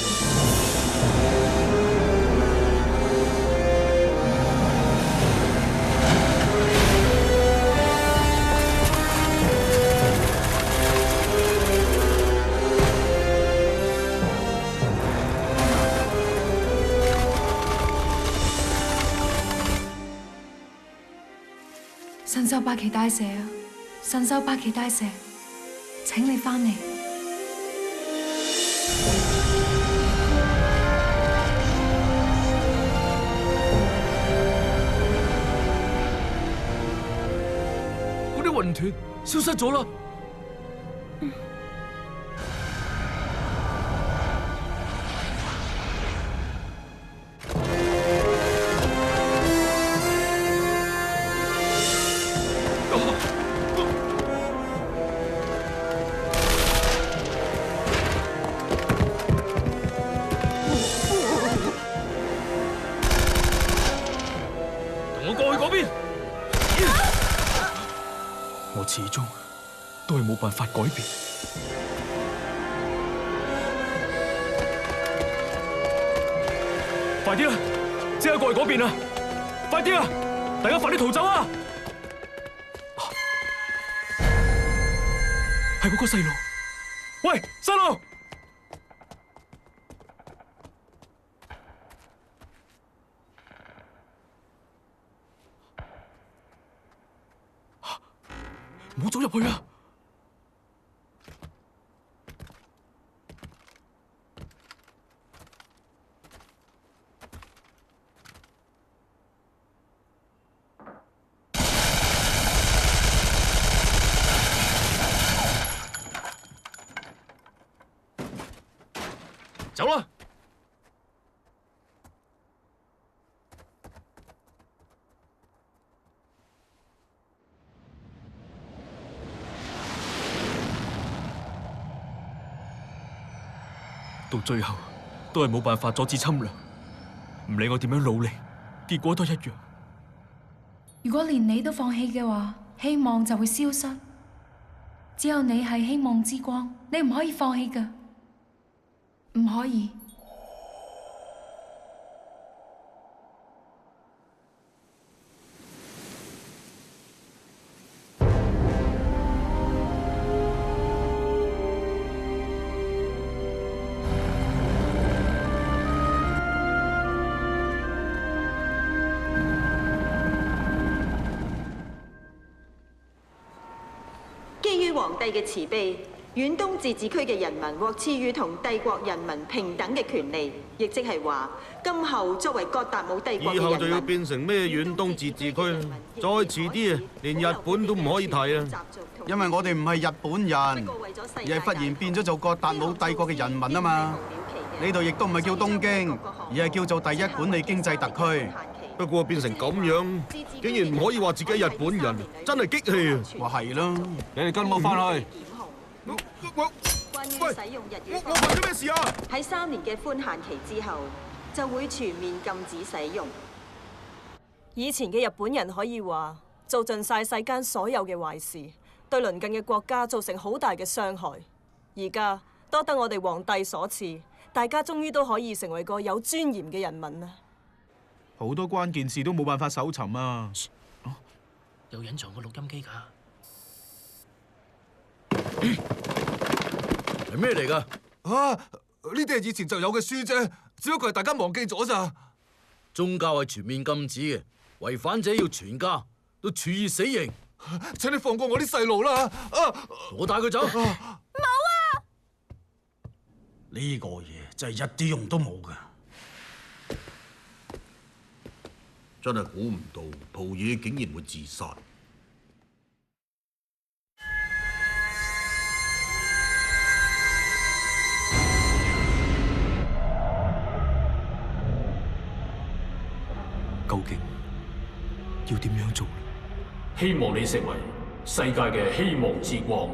神獸八岐大蛇啊！神獸八岐大蛇，請你翻嚟。嗰啲雲團消失咗啦。我始終都係冇辦法改變。快啲啦，即刻過嚟嗰邊啦！快啲啊，大家快啲逃走啊！係嗰個細路，喂，細路！唔好走入去啊！走啦！到最後都係冇辦法阻止侵略，唔理我點樣努力，結果都一樣。如果連你都放棄嘅話，希望就會消失。只有你係希望之光，你唔可以放棄㗎，唔可以。皇帝嘅慈悲，遠東自治區嘅人民獲賜予同帝國人民平等嘅權利，亦即係話，今後作為葛達姆帝國嘅人民，以後就要變成咩遠東自治區啦。再遲啲啊，連日本都唔可以提啊！因為我哋唔係日本人，而係忽然變咗做葛達姆帝國嘅人民啊嘛。呢度亦都唔係叫東京，而係叫做第一管理經濟特區。不過變成咁樣，竟然唔可以話自己係日本人，真係激氣啊！話係啦，你哋跟我翻去。關於使用日語，我發咗咩事啊？喺3年嘅寬限期之後，就會全面禁止使用。以前嘅日本人可以話做盡晒世間所有嘅壞事，對鄰近嘅國家造成好大嘅傷害。而家多得我哋皇帝所賜，大家終於都可以成為個有尊嚴嘅人民啦。好多關鍵字都冇辦法搜尋啊！有隱藏個錄音機㗎。係咩嚟㗎？啊！呢啲係以前就有嘅書啫，只不過係大家忘記咗咋。宗教係全面禁止嘅，違反者要全家都處以死刑。請你放過我啲細路啦！我帶佢走。冇啊！呢個嘢真係一啲用都冇㗎。真係估唔到，蒲野竟然會自殺。究竟要點樣做？希望你成為世界嘅希望之光。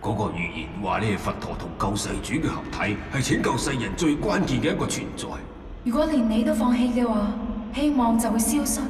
嗰個預言話你係佛陀同救世主嘅合體，係拯救世人最關鍵嘅一個存在。如果連你都放棄嘅話，希望就會消失。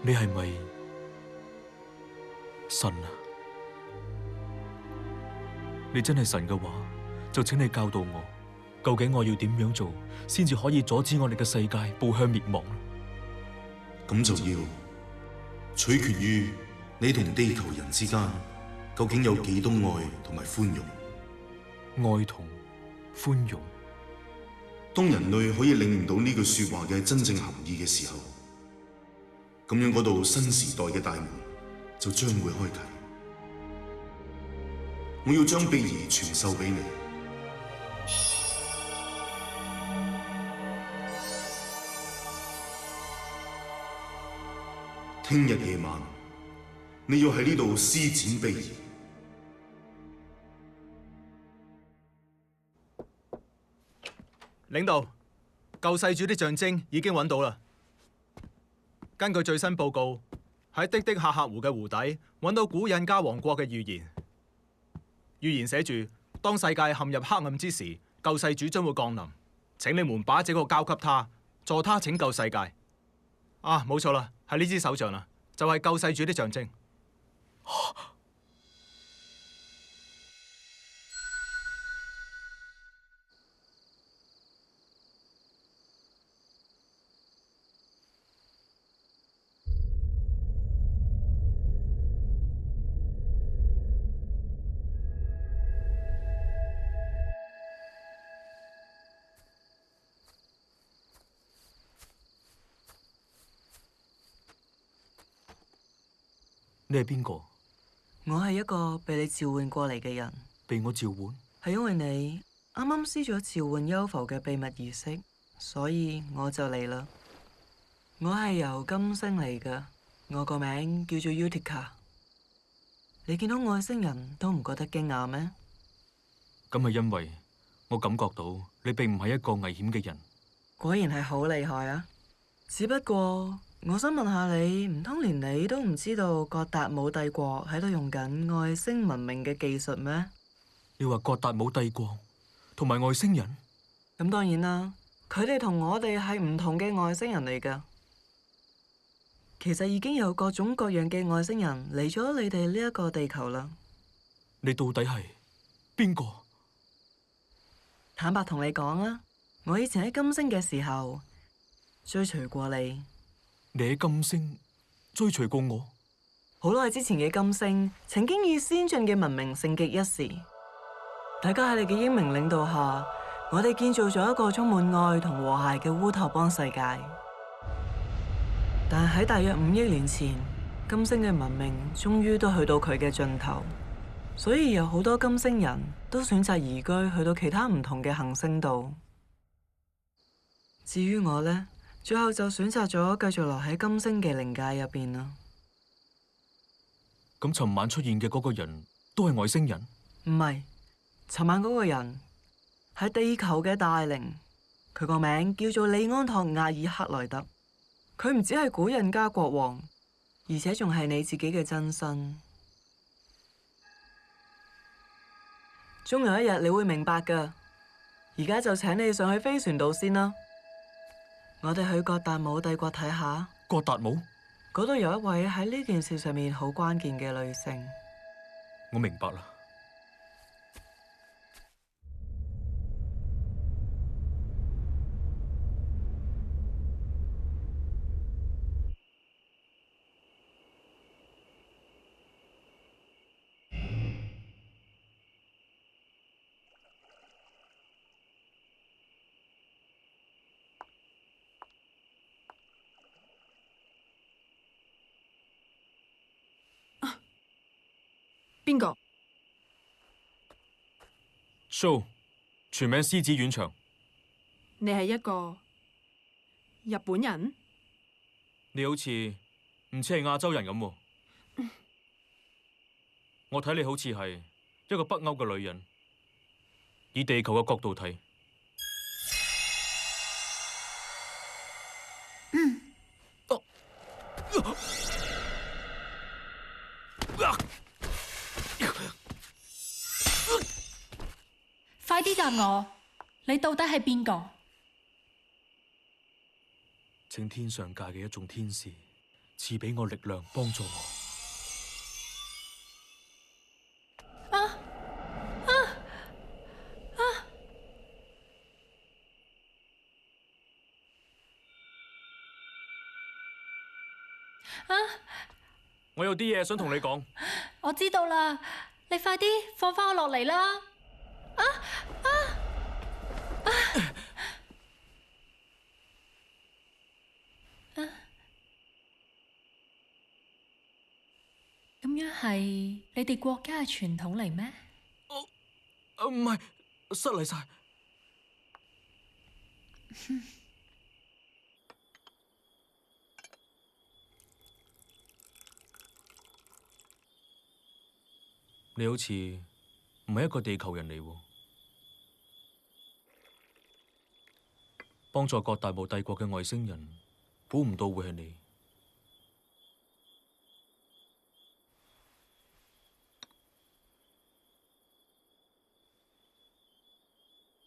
你係咪神啊？你真係神嘅話，就請你教導我，究竟我要點樣做，先至可以阻止我哋嘅世界步向滅亡？咁就要取決於你同地球人之間究竟有幾多愛同埋寬容。愛同寬容。當人類可以領悟到呢句說話嘅真正含義嘅時候，咁樣嗰道新時代嘅大門就將會開啟。我要將秘儀傳授俾你。聽日夜晚，你要喺呢度施展秘儀。領導，救世主的象徵已經揾到啦。根據最新報告，喺的的喀喀湖嘅湖底揾到古印加王國嘅預言。預言寫住，當世界陷入黑暗之時，救世主將會降臨。請你們把這個交給他，助他拯救世界。啊，冇錯啦，係呢支手杖啦，就係救世主的象徵。你係邊個？我係一個被你召喚過嚟嘅人。被我召喚？係因為你啱啱施咗召喚幽浮嘅秘密儀式，所以我就嚟啦。我係由金星嚟㗎，我個名叫做 Utica。你見到外星人都唔覺得驚訝咩？咁係因為我感覺到你並唔係一個危險嘅人。果然係好厲害啊！只不過我想問下你，唔通連你都唔知道葛達姆帝國喺度用緊外星文明嘅技術咩？你話葛達姆帝國同埋外星人？咁當然啦，佢哋同我哋係唔同嘅外星人嚟㗎。其實已經有各種各樣嘅外星人嚟咗你哋呢一個地球啦。你到底係邊個？坦白同你講啦，我以前喺金星嘅時候追隨過你。你喺金星追隨過我？好耐之前嘅金星曾經以先進嘅文明盛極一時，大家喺你嘅英明領導下，我哋建造咗一個充滿愛同和諧嘅烏托邦世界。但係喺大約5億年前，金星嘅文明終於都去到佢嘅盡頭，所以有好多金星人都選擇移居去到其他唔同嘅行星度。至於我呢，最後就選擇咗繼續留喺金星嘅靈界入邊啦。咁尋晚出現嘅嗰個人都係外星人？唔係，尋晚嗰個人係地球嘅大靈，佢個名叫做利安托·亞爾克萊德。佢唔只係古印加國王，而且仲係你自己嘅真身。終有一日你會明白㗎。而家就請你上去飛船度先啦。我哋去葛達姆帝國睇下。葛達姆？嗰度有一位喺呢件事上面好關鍵嘅女性。我明白啦。邊個 ？Show， 全名獅子丸長。你係一個日本人？你好似唔似係亞洲人咁喎。我睇你好似係一個北歐嘅女人。以地球嘅角度睇，快啲答我，你到底係邊個？請天上界嘅一眾天使賜俾我力量，幫助我。我有啲嘢想同你講。我知道啦，你快啲放返我落嚟啦！咁樣係你哋國家嘅傳統嚟咩？唔係，失禮晒。你好似唔係一個地球人嚟喎。幫助葛達姆帝國嘅外星人，估唔到會係你。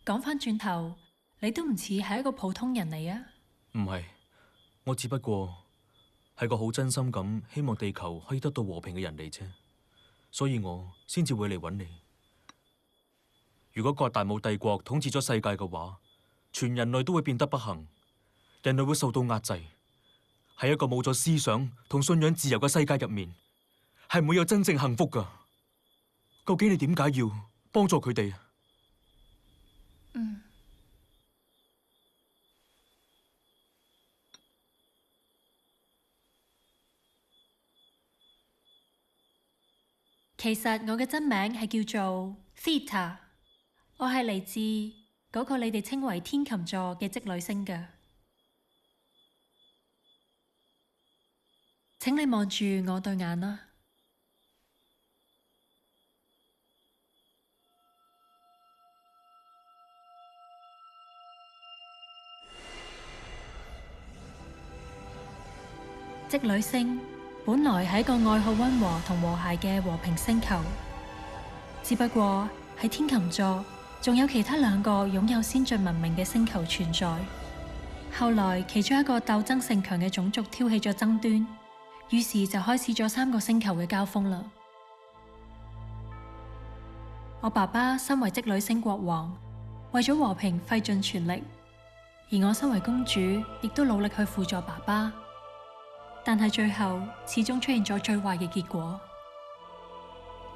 講返轉頭，你都唔似係一個普通人嚟啊！唔係，我只不過係個好真心咁希望地球可以得到和平嘅人嚟啫，所以我先至會嚟揾你。如果葛達姆帝國統治咗世界嘅話，全人類都會變得不幸，人類會受到壓制。喺一個冇咗思想同信仰自由嘅世界入面，係唔會有真正幸福㗎。究竟你點解要幫助佢哋啊？其實我嘅真名係叫做 Theta， 我係嚟自嗰個你哋稱為天琴座嘅織女星㗎。請你望住我對眼啦。織女星本來係一個愛好溫和同和諧嘅和平星球，只不過喺天琴座仲有其他2個擁有先進文明嘅星球存在。後來其中一個鬥爭性強嘅種族挑起咗爭端，於是就開始咗3個星球嘅交鋒啦。我爸爸身為織女星國王，為咗和平費盡全力，而我身為公主亦都努力去輔助爸爸，但係最後始終出現咗最壞嘅結果。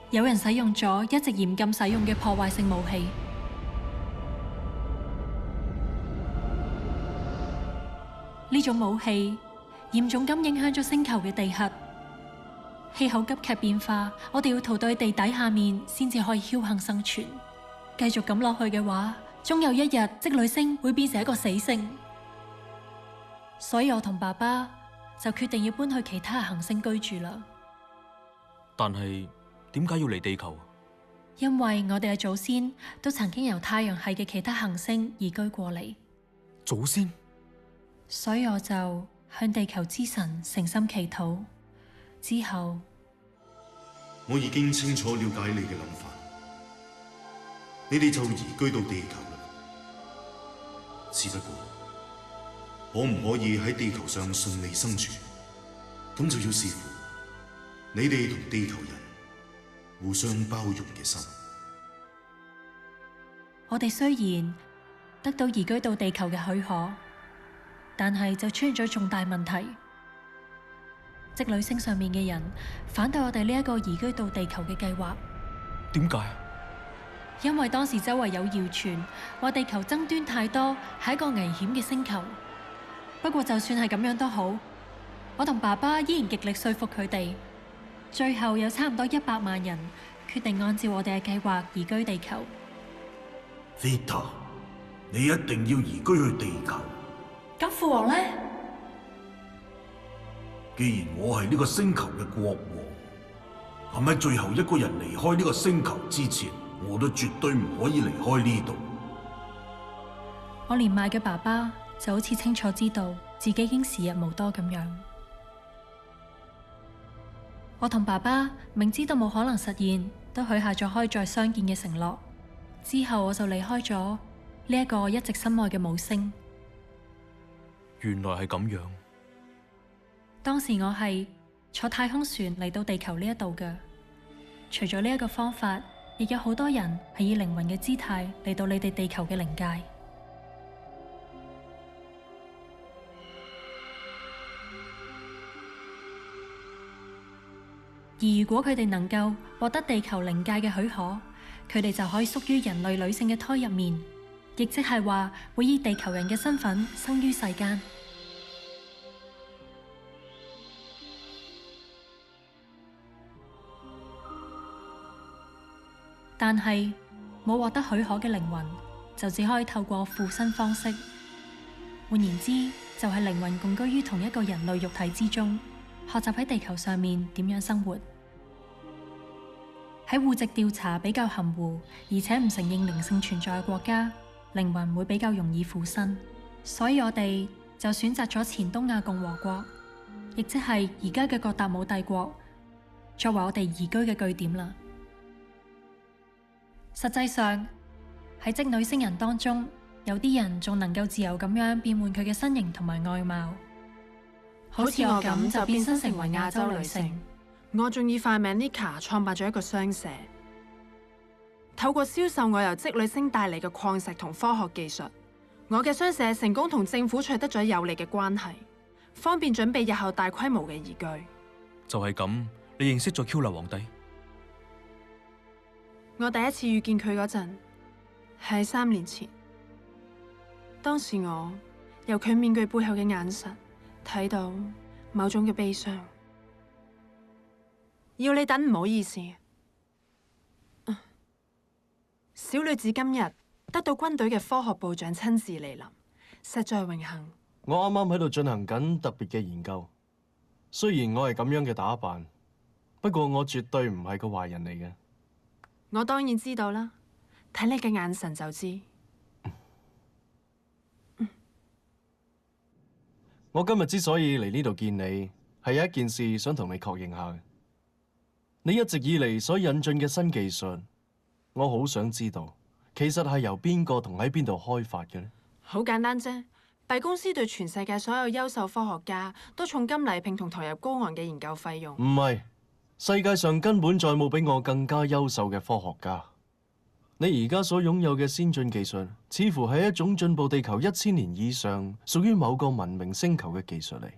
有人使用咗一直嚴禁使用嘅破壞性武器，呢種武器嚴重咁影響咗星球嘅地核。氣候急劇變化，我哋要逃到去地底下面先至可以僥倖生存。繼續咁落去嘅話，終有一日織女星會變成一個死星。所以我同爸爸就決定要搬去其他行星居住啦。但係點解要嚟地球？因為我哋嘅祖先都曾經由太陽系嘅其他行星移居過嚟。祖先？所以我就向地球之神誠心祈禱。之後，我已經清楚了解你嘅諗法，你哋就移居到地球啦。只不過，可唔可以喺地球上順利生存，咁就要視乎你哋同地球人互相包容嘅心。我哋雖然得到移居到地球嘅許可，但係就出現咗重大問題。織女星上面嘅人反對我哋呢一個移居到地球嘅計劃。點解？因為當時周圍有謠傳話地球爭端太多，係一個危險嘅星球。不過就算係咁樣都好，我同爸爸依然極力說服佢哋。最後有差唔多100萬人決定按照我哋嘅計劃移居地球。Vita， 你一定要移居去地球。咁父王呢？既然我係呢個星球嘅國王，咁喺最後一個人離開呢個星球之前，我都絕對唔可以離開呢度。我年邁嘅爸爸就好似清楚知道自己已經時日無多咁樣。我同爸爸明知道冇可能實現，都許下咗可以再相見嘅承諾。之後我就離開咗呢一個一直深愛嘅母星。原來係咁樣。當時我係坐太空船嚟到地球呢一度嘅。除咗呢一個方法，亦有好多人係以靈魂嘅姿態嚟到你哋地球嘅靈界。而如果佢哋能夠獲得地球靈界嘅許可，佢哋就可以屬於人類女性嘅胎入面，亦即係話會以地球人嘅身份生於世間。但係冇獲得許可嘅靈魂，就只可以透過附身方式。換言之，就係靈魂共居於同一個人類肉體之中，學習喺地球上面點樣生活。喺戶籍調查比較含糊，而且唔承認靈性存在嘅國家，靈魂會比較容易附身。所以我哋就選擇咗前東亞共和國，亦即係而家嘅各達姆帝國，作為我哋移居嘅據點啦。實際上喺織女星人當中，有啲人仲能夠自由咁樣變換佢嘅身形同埋外貌，好似我咁就變身成為亞洲女性。我仲以化名 Nika 創辦咗一個商社，透過銷售我由織女星帶嚟嘅礦石同科學技術，我嘅商社成功同政府取得咗有利嘅關係，方便準備日後大規模嘅移居。就係咁，你認識咗 Kula 皇帝？我第一次遇見佢嗰陣係3年前，當時我由佢面具背後嘅眼神睇到某種嘅悲傷。要你等，唔好意思。小女子今日得到軍隊嘅科學部長親自蒞臨，實在榮幸。我啱啱喺度進行緊特別嘅研究，雖然我係咁樣嘅打扮，不過我絕對唔係個壞人嚟嘅。我當然知道啦，睇你嘅眼神就知。我今日之所以嚟呢度見你，係有一件事想同你確認下嘅。你一直以嚟所引進嘅新技術，我好想知道，其實係由邊個同喺邊度開發嘅呢？好簡單啫，敝公司對全世界所有優秀科學家都重金禮聘同投入高昂嘅研究費用。唔係，世界上根本再冇比我更加優秀嘅科學家。你而家所擁有嘅先進技術，似乎係一種進步地球1000年以上，屬於某個文明星球嘅技術嚟。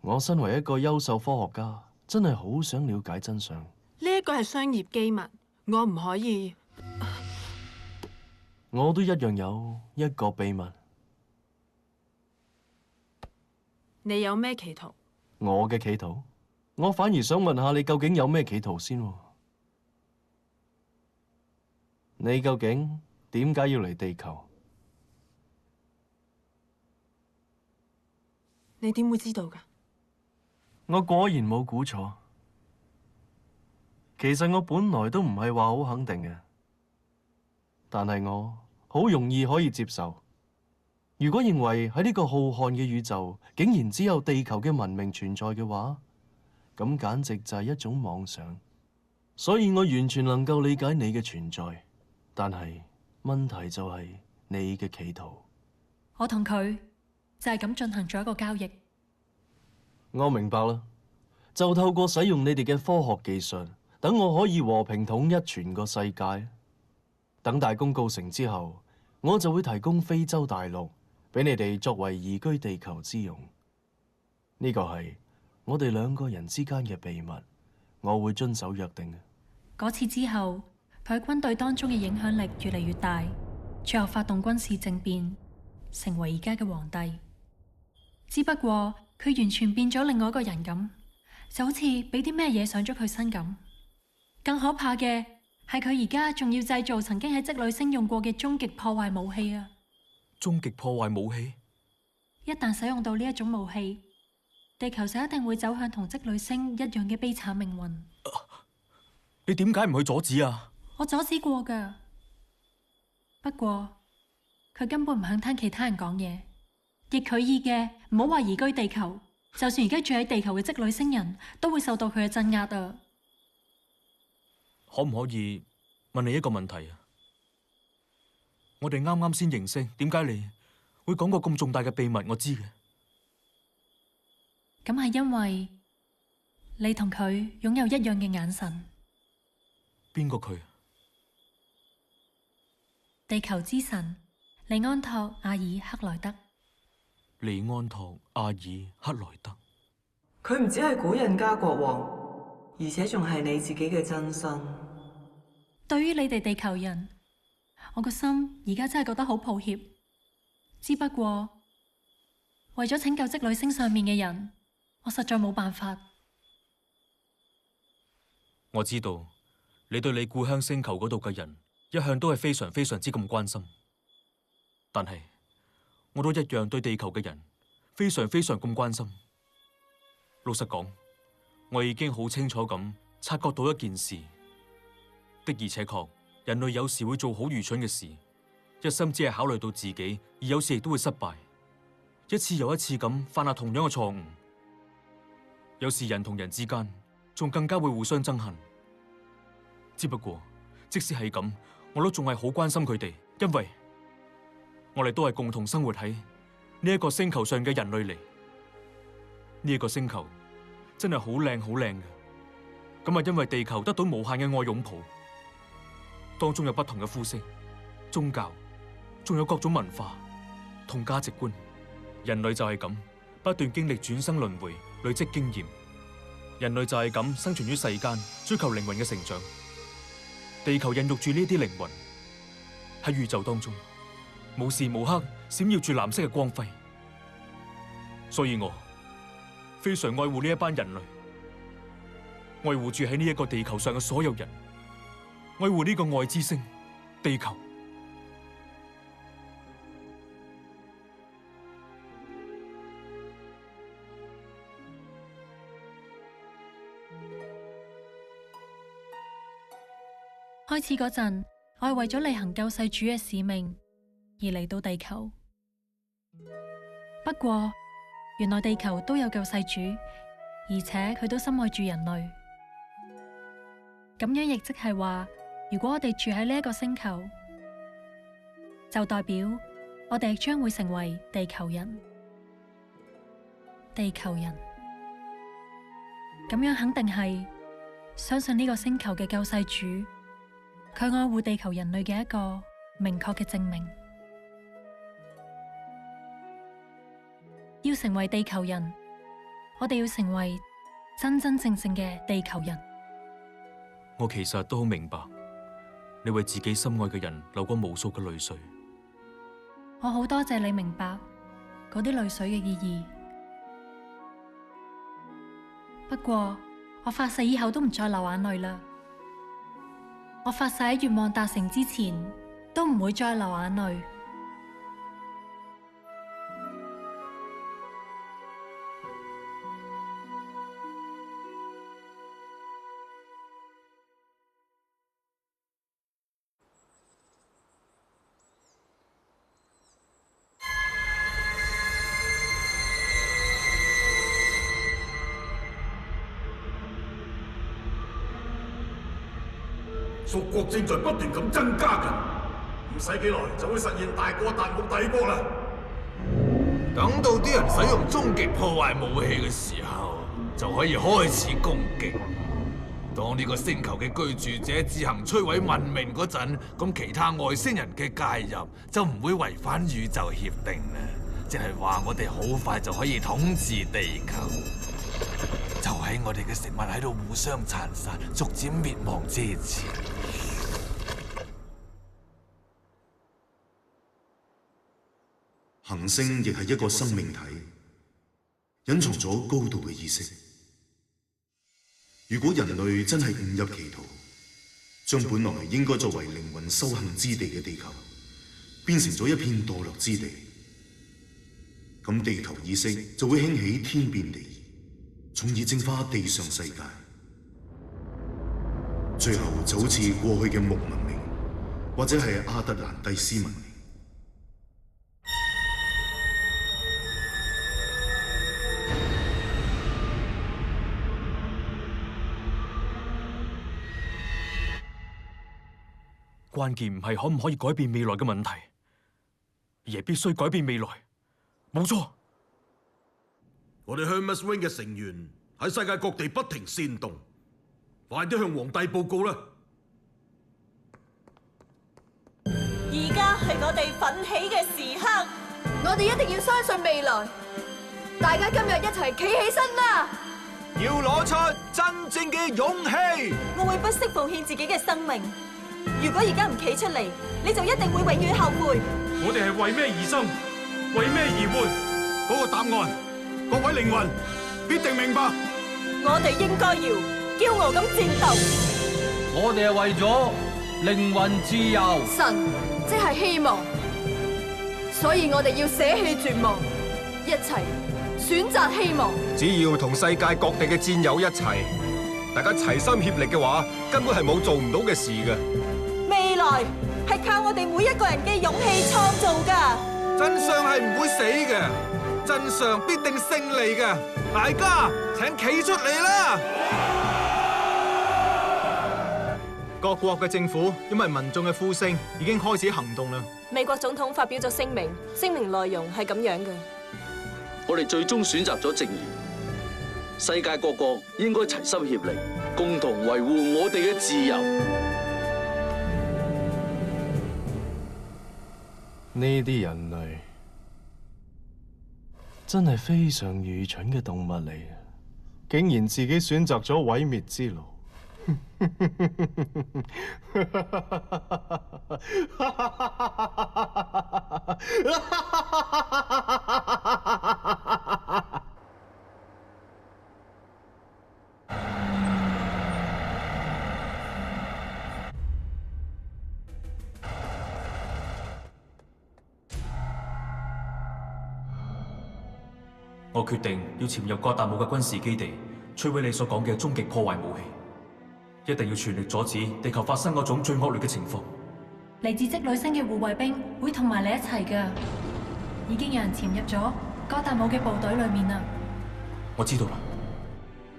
我身為一個優秀科學家，真係好想了解真相。呢一個係商業機密，我唔可以。我都一樣有一個秘密。你有咩企圖？我嘅企圖？我反而想問下你究竟有咩企圖先喎？你究竟點解要嚟地球？你點會知道㗎？我果然冇估錯。其實我本來都唔係話好肯定嘅，但係我好容易可以接受。如果認為喺呢個浩瀚嘅宇宙，竟然只有地球嘅文明存在嘅話，咁簡直就係一種妄想。所以我完全能夠理解你嘅存在，但係問題就係你嘅企圖。我同佢就係咁進行咗一個交易。我明白啦，就透過使用你哋嘅科學技術，等我可以和平統一全個世界。等大功告成之後，我就會提供非洲大陸俾你哋作為移居地球之用。呢個係我哋2個人之間嘅秘密，我會遵守約定嘅。嗰次之後，佢喺軍隊當中嘅影響力越嚟越大，最後發動軍事政變，成為而家嘅皇帝。只不過佢完全變咗另外一個人咁，就好似俾啲咩嘢上咗佢身咁。更可怕嘅係佢而家仲要製造曾經喺織女星用過嘅終極破壞武器啊！終極破壞武器？一旦使用到呢一種武器，地球就一定會走向同織女星一樣嘅悲慘命運。你點解唔去阻止啊？我阻止過㗎，不過佢根本唔肯聽其他人講嘢，亦佢意嘅唔好話移居地球，就算而家住喺地球嘅織女星人都會受到佢嘅鎮壓啊！可唔可以問你一個問題啊？我哋啱啱先認識，點解你會講個咁重大嘅秘密？我知嘅。咁係因為你同佢擁有一樣嘅眼神。邊個佢？地球之神利安托阿爾克萊德。利安托阿爾克萊德。佢唔止係古人家國王，而且仲係你自己嘅真身。對於你哋地球人，我個心而家真係覺得好抱歉。只不過為咗拯救織女星上面嘅人，我實在冇辦法。我知道你對你故鄉星球嗰度嘅人一向都係非常非常之咁關心，但係我都一樣對地球嘅人非常非常咁關心。老實講，我已經好清楚咁察覺到一件事，的而且確，人類有時會做好愚蠢嘅事，一心只係考慮到自己，而有時亦都會失敗，一次又一次咁犯下同樣嘅錯誤。有時人同人之間仲更加會互相憎恨。只不過，即使係咁，我都仲係好關心佢哋，因為我哋都係共同生活喺呢一個星球上嘅人類嚟。呢一個星球真係好靚好靚嘅，咁啊因為地球得到無限嘅愛擁抱，當中有不同嘅膚色、宗教，仲有各種文化同價值觀。人類就係咁不斷經歷轉生輪迴，累積經驗。人類就係咁生存於世間，追求靈魂嘅成長。地球孕育住呢啲靈魂，喺宇宙當中無時無刻閃耀住藍色嘅光輝。所以我非常愛護呢一班人類，愛護住喺呢一個地球上嘅所有人，愛護呢個愛之星地球。開始嗰陣，我係為咗履行救世主嘅使命而嚟到地球。不過，原來地球都有救世主，而且佢都深愛住人類。咁樣亦即係話，如果我哋住喺呢一個星球，就代表我哋亦將會成為地球人。地球人，咁樣肯定係相信呢個星球嘅救世主，佢愛護地球人類嘅一個明確嘅證明。要成為地球人，我哋要成為真真正正嘅地球人。我其實都好明白，你為自己心愛嘅人流過無數嘅淚水。我好多謝你明白嗰啲淚水嘅意義。不過，我發誓以後都唔再流眼淚啦。我發誓喺願望達成之前，都唔會再流眼淚。屬國正在不斷咁增加緊，唔使幾耐就會實現大過達姆帝國啦。等到啲人使用終極破壞武器嘅時候，就可以開始攻擊。當呢個星球嘅居住者自行摧毀文明嗰陣，咁其他外星人嘅介入就唔會違反宇宙協定啦。即係話我哋好快就可以統治地球。就喺我哋嘅食物喺度互相殘殺、逐漸滅亡之前，行星亦係一個生命體，隱藏咗高度嘅意識。如果人類真係誤入歧途，將本來應該作為靈魂修行之地嘅地球，變成咗一片墮落之地，咁地球意識就會興起天變地異，從而淨化地上世界，最後就好似過去嘅木文明，或者係阿特蘭蒂斯文明。關鍵唔係可唔可以改變未來嘅問題，而係必須改變未來。冇錯。我哋 Hermes Wing 嘅成員喺世界各地不停煽動，快啲向皇帝報告啦！而家係我哋奮起嘅時刻，我哋一定要相信未來。大家今日一齊企起身啦！要攞出真正嘅勇氣。我會不惜奉獻自己嘅生命。如果而家唔企出嚟，你就一定會永遠後悔。我哋係為咩而生？為咩而活？嗰個答案，各位靈魂必定明白。我哋應該要驕傲咁戰鬥。我哋係為咗靈魂自由。神即係希望，所以我哋要捨棄絕望，一齊選擇希望。只要同世界各地嘅戰友一齊，大家齊心協力嘅話，根本係冇做唔到嘅事嘅。未來係靠我哋每一個人嘅勇氣創造㗎。真相係唔會死嘅，真相必定勝利嘅。大家請企出嚟啦！各國嘅政府因為民眾嘅呼聲，已經開始行動啦。美國總統發表咗聲明，聲明內容係咁樣嘅：我哋最終選擇咗正義，世界各國應該齊心協力，共同維護我哋嘅自由。呢啲人類真係非常愚蠢嘅動物嚟嘅，竟然自己選擇咗毀滅之路。我決定要潛入哥達姆嘅軍事基地，摧毀你所講嘅終極破壞武器。一定要全力阻止地球發生嗰種最惡劣嘅情況。嚟自織女星嘅護衛兵會同埋你一齊㗎，已經有人潛入咗哥達姆嘅部隊裏面啦。我知道啦。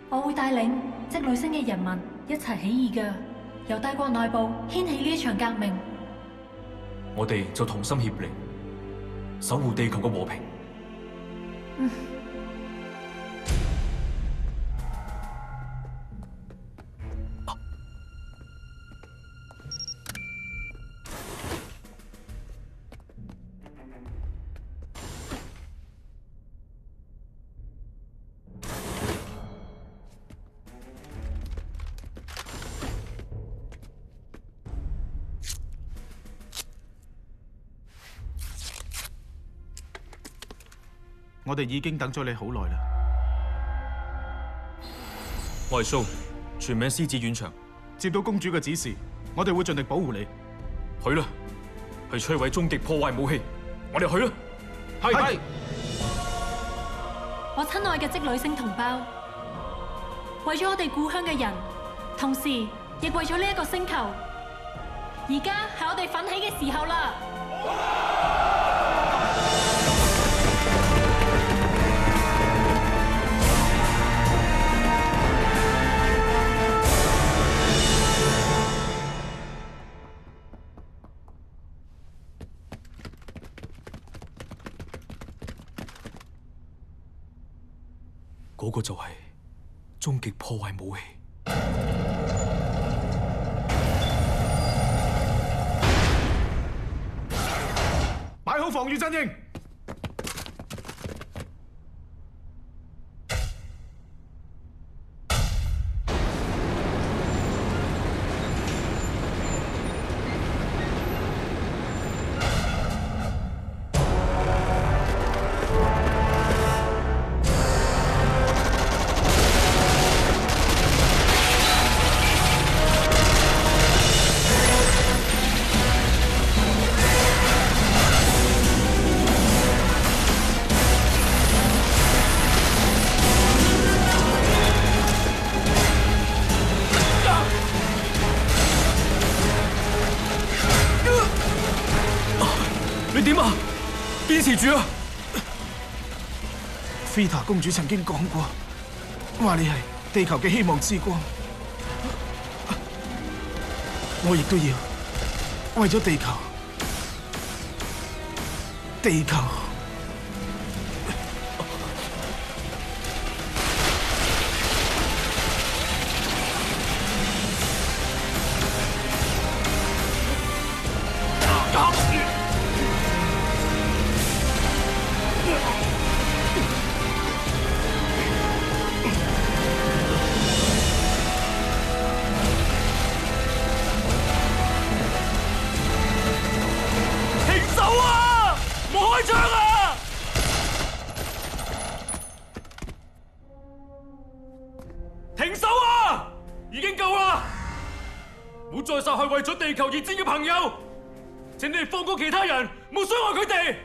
我會帶領織女星嘅人民一齊起義㗎。由帝國內部掀起呢一場革命。我哋就同心協力，守護地球嘅和平。我哋已經等咗你好耐啦。我係蘇，全名獅子院長。接到公主嘅指示，我哋會盡力保護你。去啦，去摧毀終極破壞武器。我哋去啦。係。我親愛嘅織女星同胞，為咗我哋故鄉嘅人，同時亦為咗呢一個星球，而家係我哋奮起嘅時候啦！嗰個就係終極破壞武器。擺好防禦陣營。點啊？堅持住啊！菲塔公主曾經講過，話你係地球嘅希望之光。我亦都要為咗地球，地球。停手啊！已經夠啦！唔好再殺害為咗地球而戰嘅朋友，請你哋放過其他人，唔好傷害佢哋。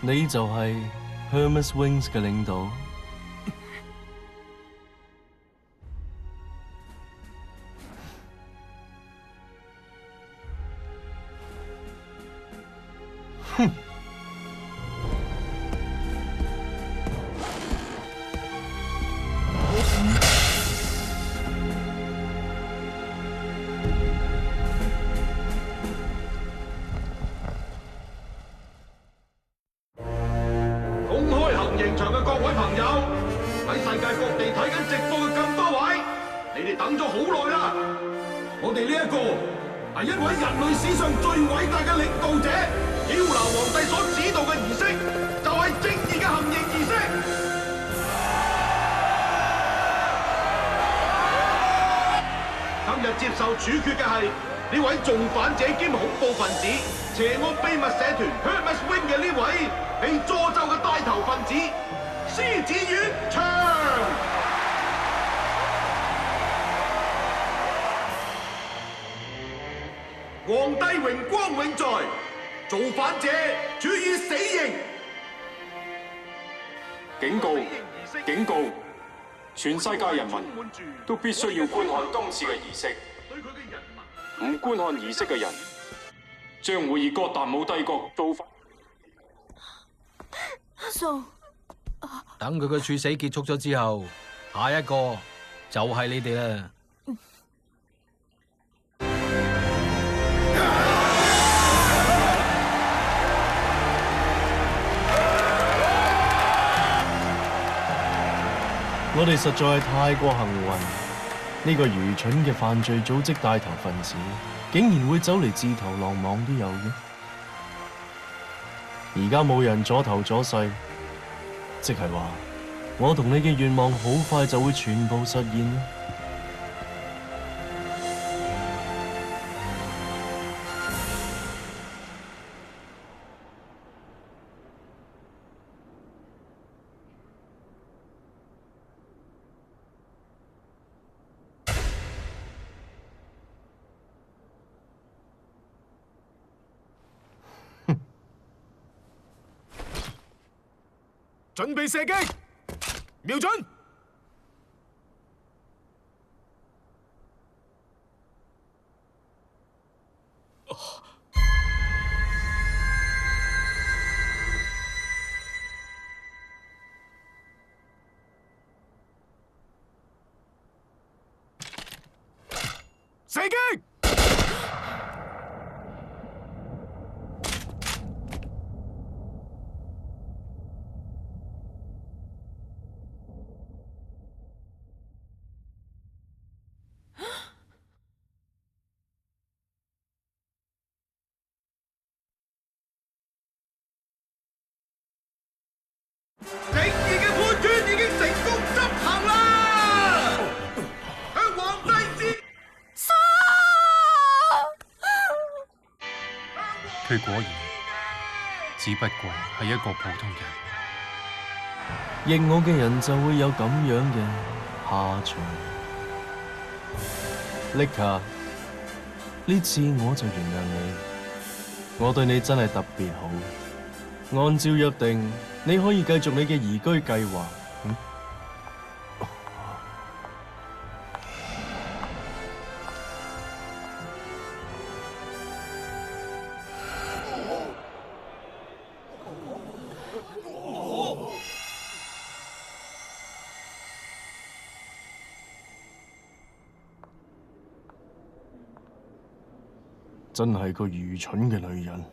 你就係 Hermes Wings 嘅領導。哼！現場嘅各位朋友，喺世界各地睇緊直播嘅咁多位，你哋等咗好耐啦！我哋呢一個係一位人類史上最偉大嘅領導者，Q 拿皇帝所指導嘅儀式，就係正義嘅行刑儀式。今日接受處決嘅係呢位重犯者兼恐怖分子、邪惡秘密社團 Hermes Wing 嘅呢位被詛咒嘅帶頭分子獅子院唱。皇帝榮光永在，造反者處以死刑。警告！警告！全世界人民都必須要觀看今次嘅儀式。唔觀看儀式嘅人，將會以哥達姆帝國造反。叔，等佢嘅處死結束咗之後，下一個就係你哋啦。我哋實在係太過幸運，呢個愚蠢嘅犯罪組織帶頭分子，竟然會走嚟自投羅網都有嘅。而家冇人阻頭阻勢，即係話我同你嘅願望好快就會全部實現啦。準備射擊，瞄準。射擊！正義嘅判決已經成功執行啦！向皇帝致佢果然只不過係一個普通人。認我嘅人就會有咁樣嘅下場。麗卡，呢次我就原諒你，我對你真係特別好。按照約定，你可以繼續你嘅移居計劃。真係個愚蠢嘅女人。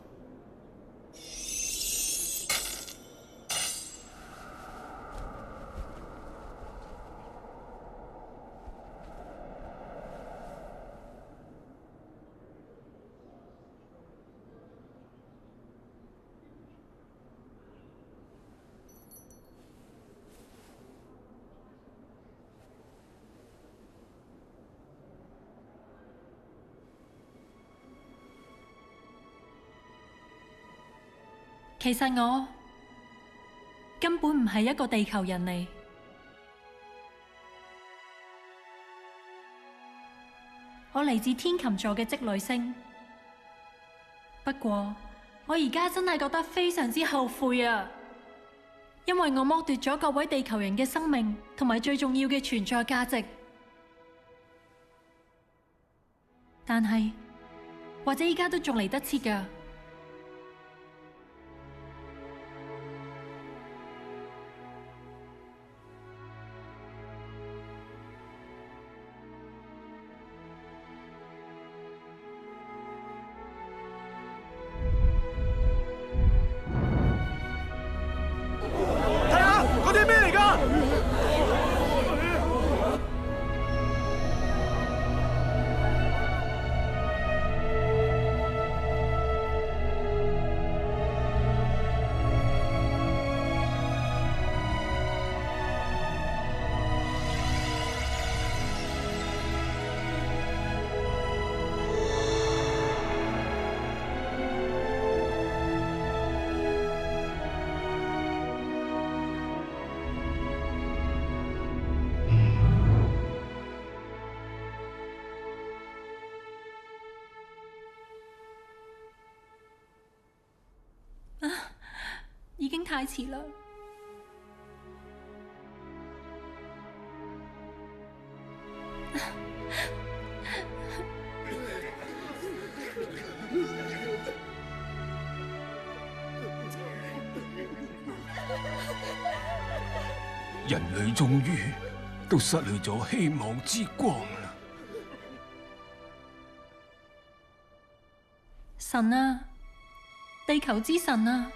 其實我根本唔係一個地球人嚟，我嚟自天琴座嘅織女星。不過我而家真係覺得非常之後悔啊，因為我剝奪咗各位地球人嘅生命同埋最重要嘅存在價值。但係或者依家都仲嚟得切㗎。已經太遲啦。人類終於都失去咗希望之光啦！神啊，地球之神啊，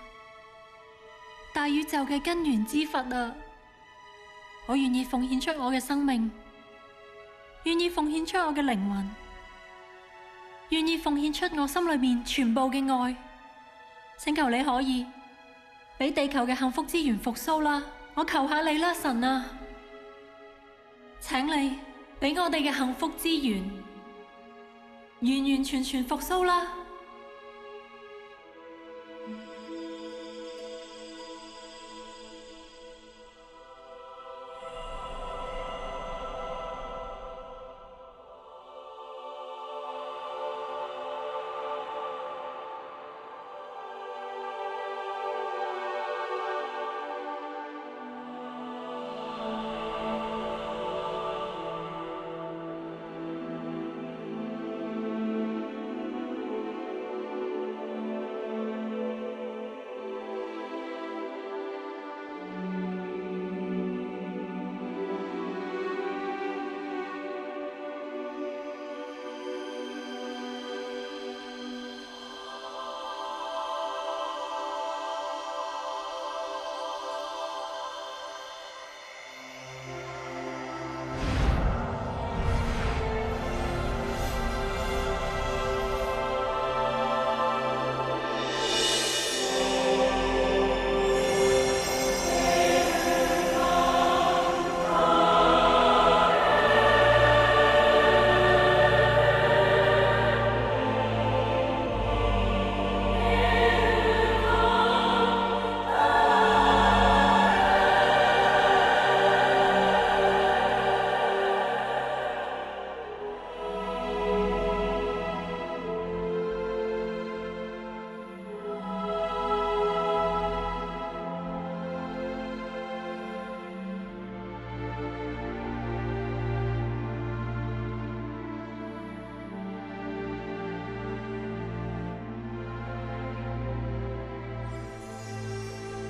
大宇宙嘅根源之佛啊，我願意奉獻出我嘅生命，願意奉獻出我嘅靈魂，願意奉獻出我心裏面全部嘅愛，請求你可以俾地球嘅幸福之源復甦啦！我求下你啦，神啊，請你俾我哋嘅幸福之源完完全全復甦啦！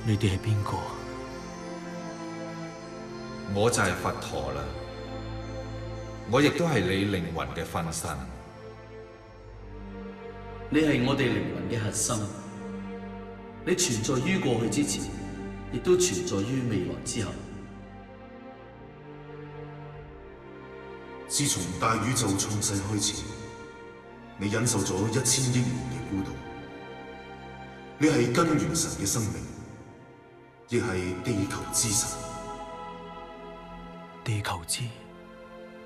你哋係邊個？我就係佛陀啦，我亦都係你靈魂嘅分身。你係我哋靈魂嘅核心，你存在於過去之前，亦都存在於未來之後。自從大宇宙創世開始，你忍受咗1000億年嘅孤獨。你係根源神嘅生命，亦係地球之神。地球之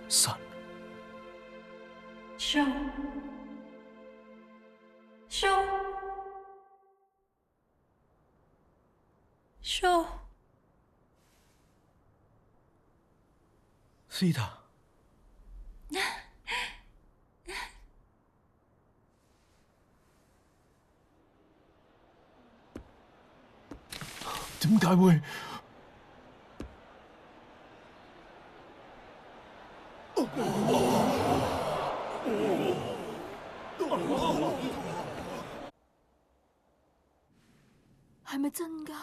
神。Show。Sita。點解會？係咪真㗎？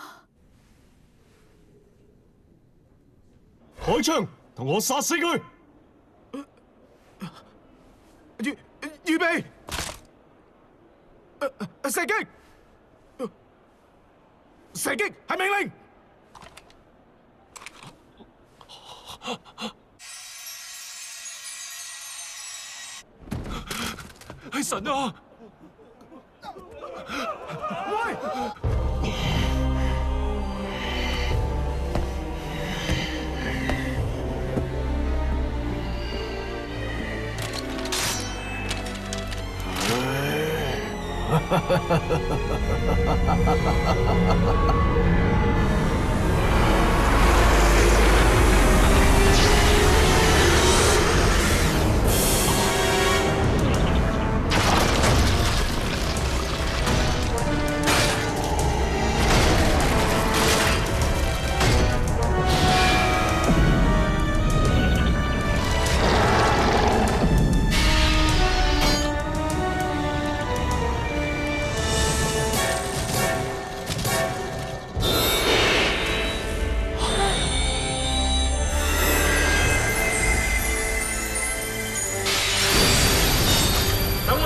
開槍，同我殺死佢！預備！射擊！射擊係命令！係神啊！喂！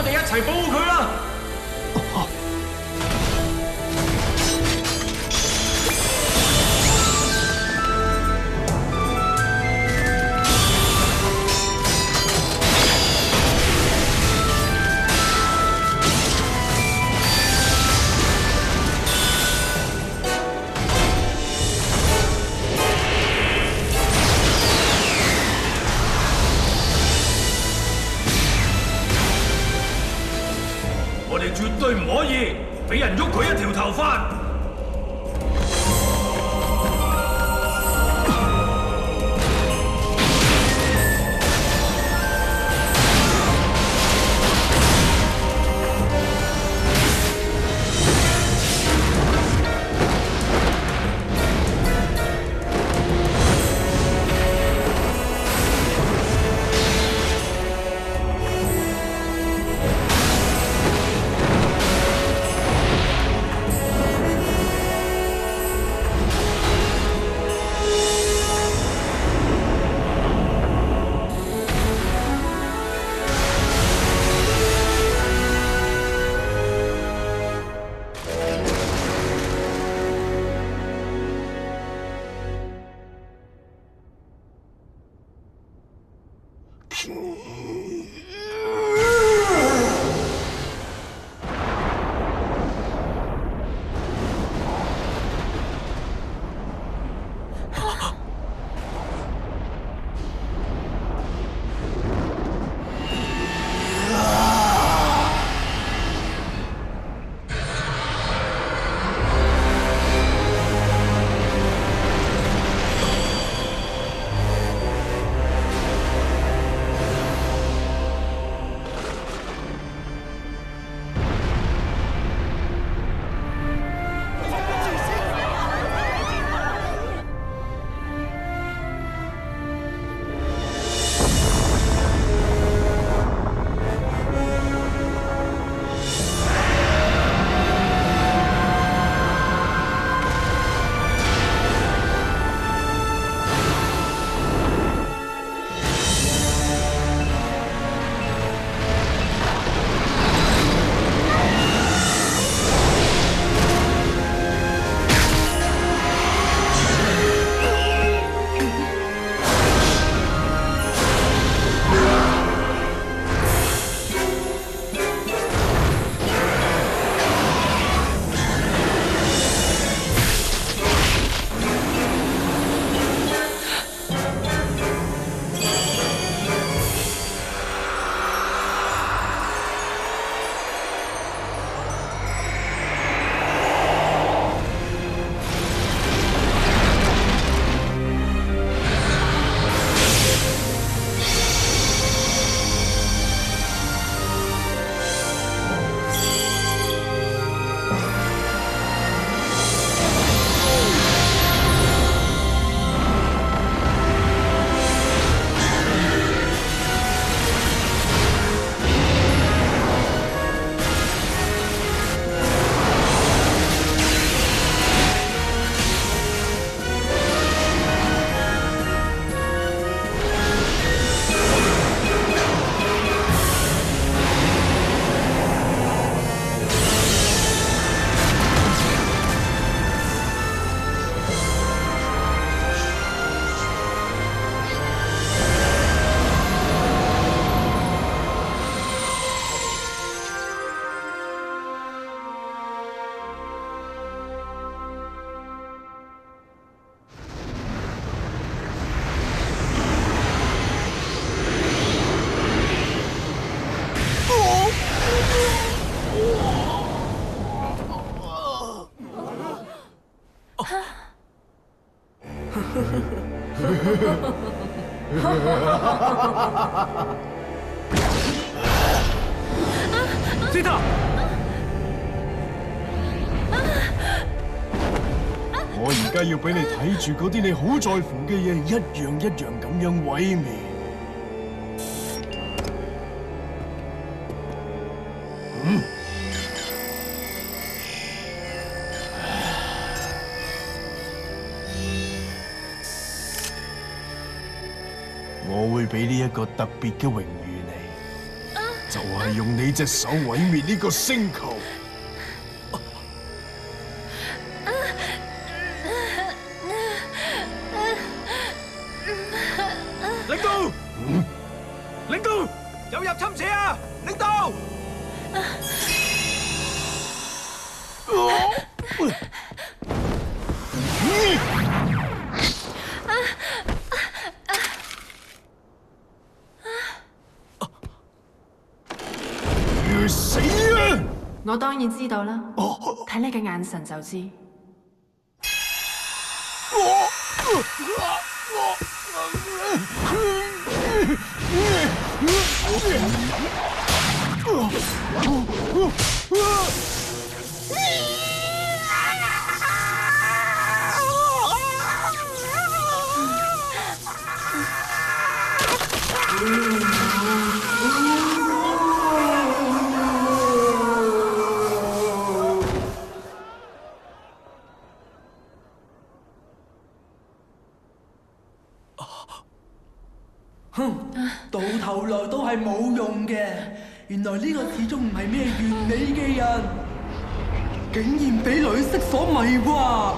哋一齊保護佢啦！我哋絕對唔可以俾人喐佢一條頭髮。斯塔，我而家要俾你睇住嗰啲你好在乎嘅嘢，一樣一樣咁樣毀滅。我會俾呢一個特別嘅榮譽你，就就係用你隻手毀滅呢個星球。領導，領導，有入侵者啊！領導，去死啊！我當然知道啦，睇你嘅眼神就知。哼，到頭來都係冇用嘅。原來呢個始終唔係咩完美嘅人，竟然俾女色所迷惑。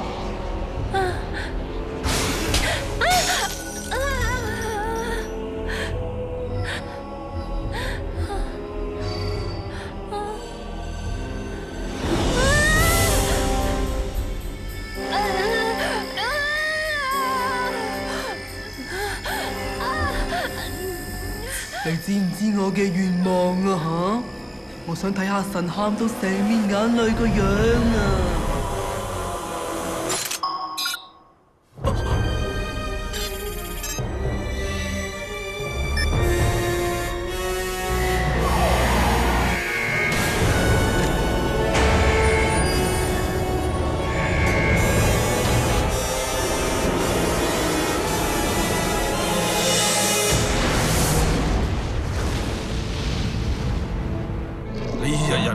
你知唔知我嘅願望啊？吓，我想睇下神喊到成面眼淚個樣啊！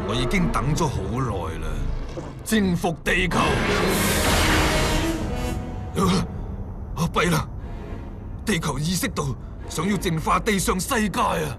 我已經等咗好耐啦，征服地球。弊啦，地球意識到想要淨化地上世界啊！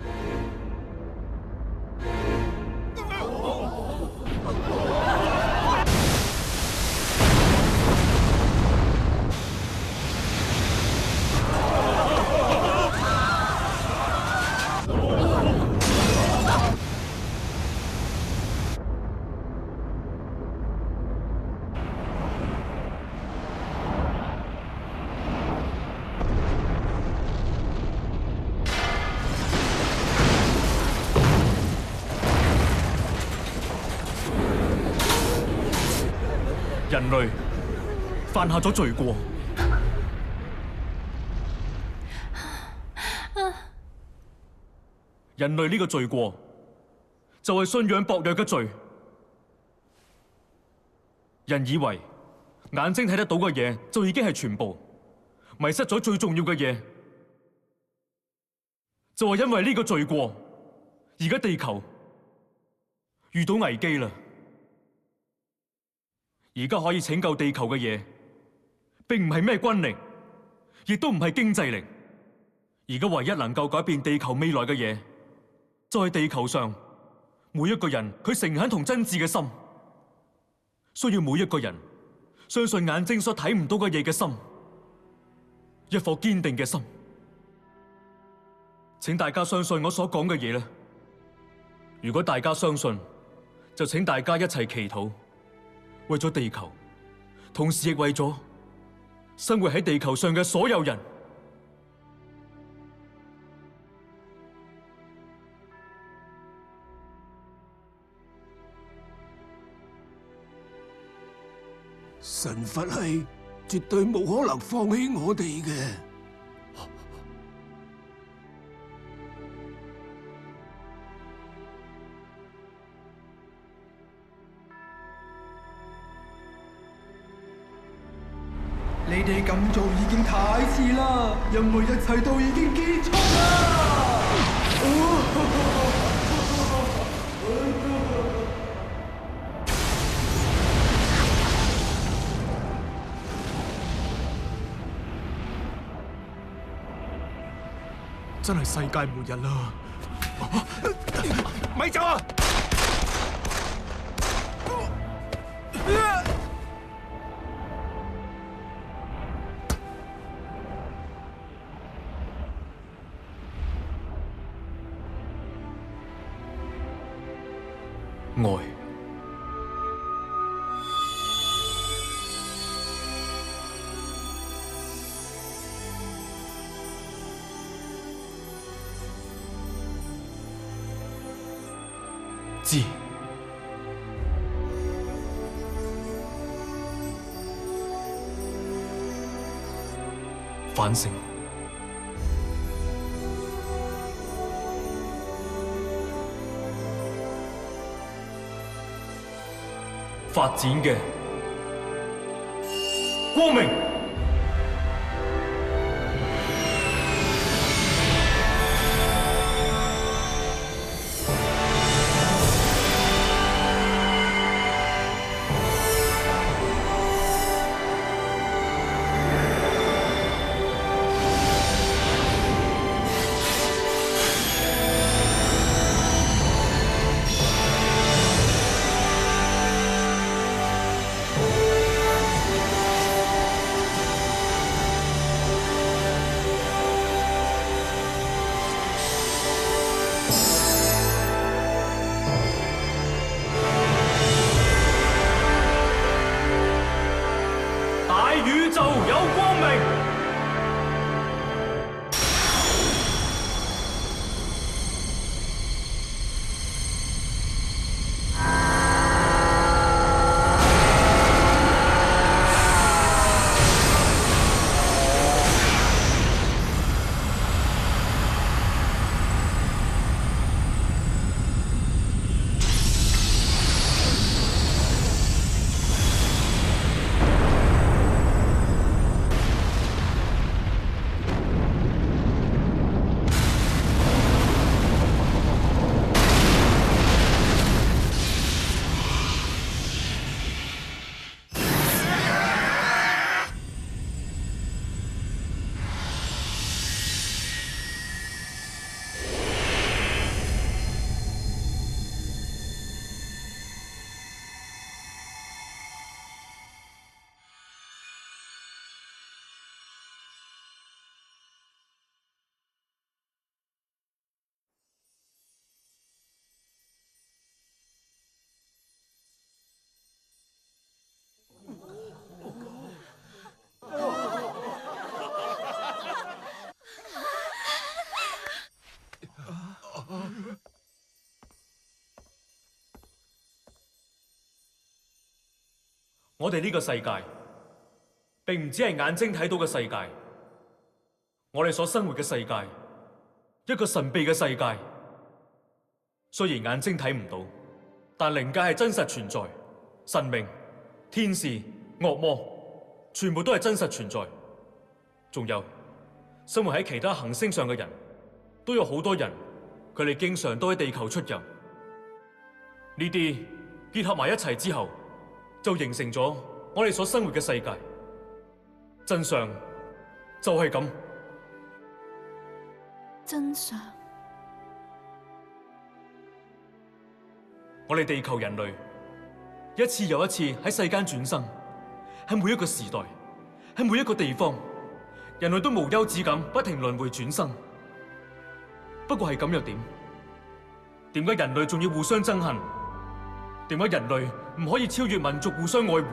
人類犯下咗罪過，人類呢個罪過就係信仰薄弱嘅罪。人以為眼睛睇得到嘅嘢就已經係全部，迷失咗最重要嘅嘢。就係因為呢個罪過，而家地球遇到危機啦。而家可以拯救地球嘅嘢，並唔係咩軍力，亦都唔係經濟力。而家唯一能夠改變地球未來嘅嘢，就係地球上每一個人佢誠懇同真摯嘅心。需要每一個人相信眼睛所睇唔到嘅嘢嘅心，一顆堅定嘅心。請大家相信我所講嘅嘢啦。如果大家相信，就請大家一齊祈禱。為咗地球，同時亦為咗生活喺地球上嘅所有人。神佛係絕對冇可能放棄我哋嘅。你哋咁做已經太遲啦，因為一切都已經結束啦。真係世界末日啦！咪走啊！愛。知。反省。發展嘅光明。宇宙有光明。我哋呢個世界，並唔只係眼睛睇到嘅世界，我哋所生活嘅世界，一個神秘嘅世界。雖然眼睛睇唔到，但靈界係真實存在，神明、天使、惡魔，全部都係真實存在。仲有，生活喺其他行星上嘅人，都有好多人，佢哋經常都喺地球出入。呢啲結合埋一齊之後，就形成咗我哋所生活嘅世界。真相就係咁。真相。我哋地球人類一次又一次喺世間轉生，喺每一個時代，喺每一個地方，人類都無休止咁不停輪迴轉生。不過係咁又點？點解人類仲要互相憎恨？點解人類唔可以超越民族互相愛護？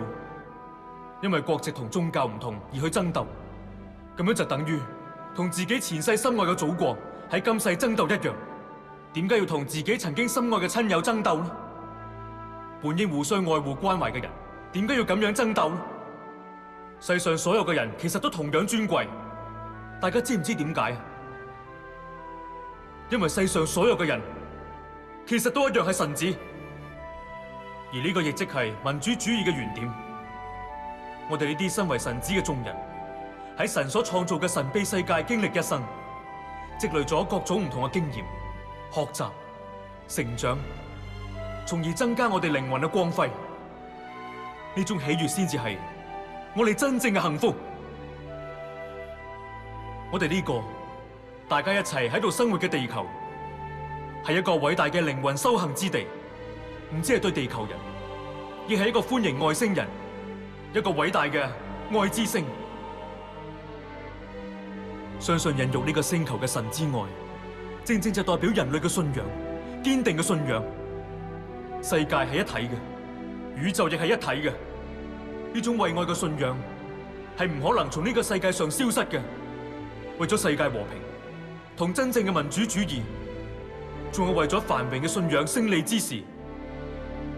因為國籍同宗教唔同而去爭鬥，咁樣就等於同自己前世深愛嘅祖國喺今世爭鬥一樣。點解要同自己曾經深愛嘅親友爭鬥呢？本應互相愛護關懷嘅人，點解要咁樣爭鬥呢？世上所有嘅人其實都同樣尊貴，大家知唔知點解？因為世上所有嘅人其實都一樣係神子。而呢個亦即係民主主義嘅原點。我哋呢啲身為神子嘅眾人，喺神所創造嘅神秘世界經歷一生，積累咗各種唔同嘅經驗、學習、成長，從而增加我哋靈魂嘅光輝。呢種喜悅先至係我哋真正嘅幸福。我哋呢個大家一齊喺度生活嘅地球，係一個偉大嘅靈魂修行之地，唔止係對地球人，亦係一個歡迎外星人、一個偉大嘅愛之星。相信孕育呢個星球嘅神之愛，正正就代表人類嘅信仰，堅定嘅信仰。世界係一體嘅，宇宙亦係一體嘅。呢種為愛嘅信仰係唔可能從呢個世界上消失嘅。為咗世界和平同真正嘅民主主義，仲有為咗繁榮嘅信仰勝利之時，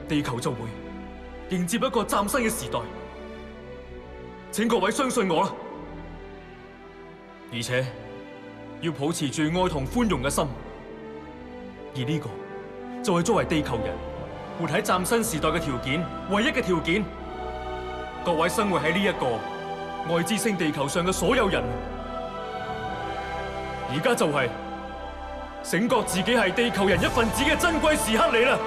地球就會迎接一個嶄新嘅時代。請各位相信我啦！而且要保持住愛同寬容嘅心，而呢個就係作為地球人活喺嶄新時代嘅條件，唯一嘅條件。各位生活喺呢一個愛之星地球上嘅所有人，而家就係醒覺自己係地球人一份子嘅珍貴時刻嚟啦！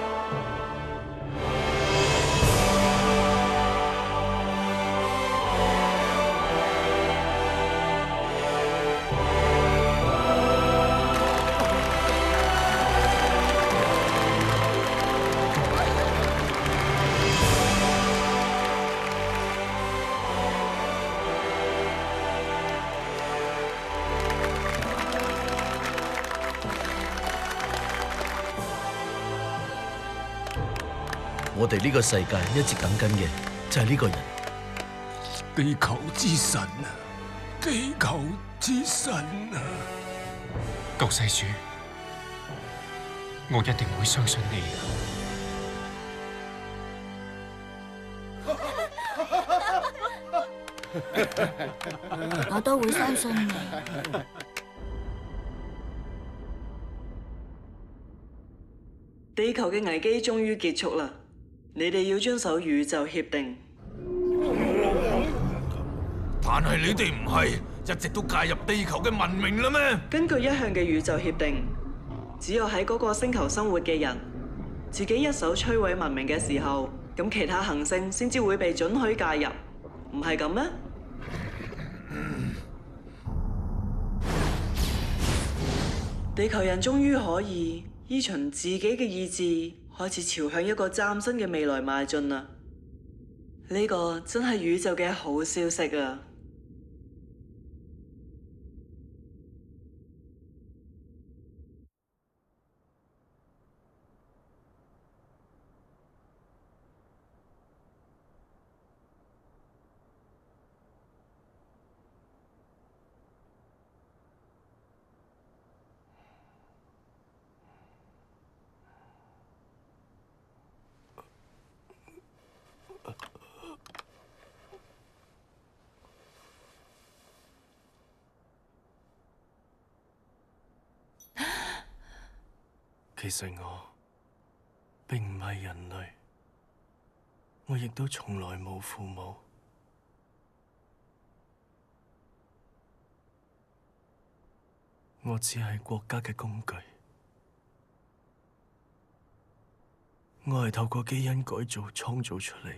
我哋呢個世界一直等緊嘅就係呢個人。地球之神啊！地球之神啊！救世主，我一定會相信你嘅。我都會相信你。地球嘅危機終於結束啦！你哋要遵守宇宙協定。但係你哋唔係一直都介入地球嘅文明啦咩？根據一向嘅宇宙協定，只有喺嗰個星球生活嘅人自己一手摧毀文明嘅時候，咁其他行星先至會被准許介入，唔係咁咩？地球人終於可以依循自己嘅意志，開始朝向一個嶄新嘅未來邁進啦！呢個真係宇宙嘅好消息啊！其實我並唔係人類，我亦都從來冇父母。我只係國家嘅工具。我係透過基因改造創造出嚟，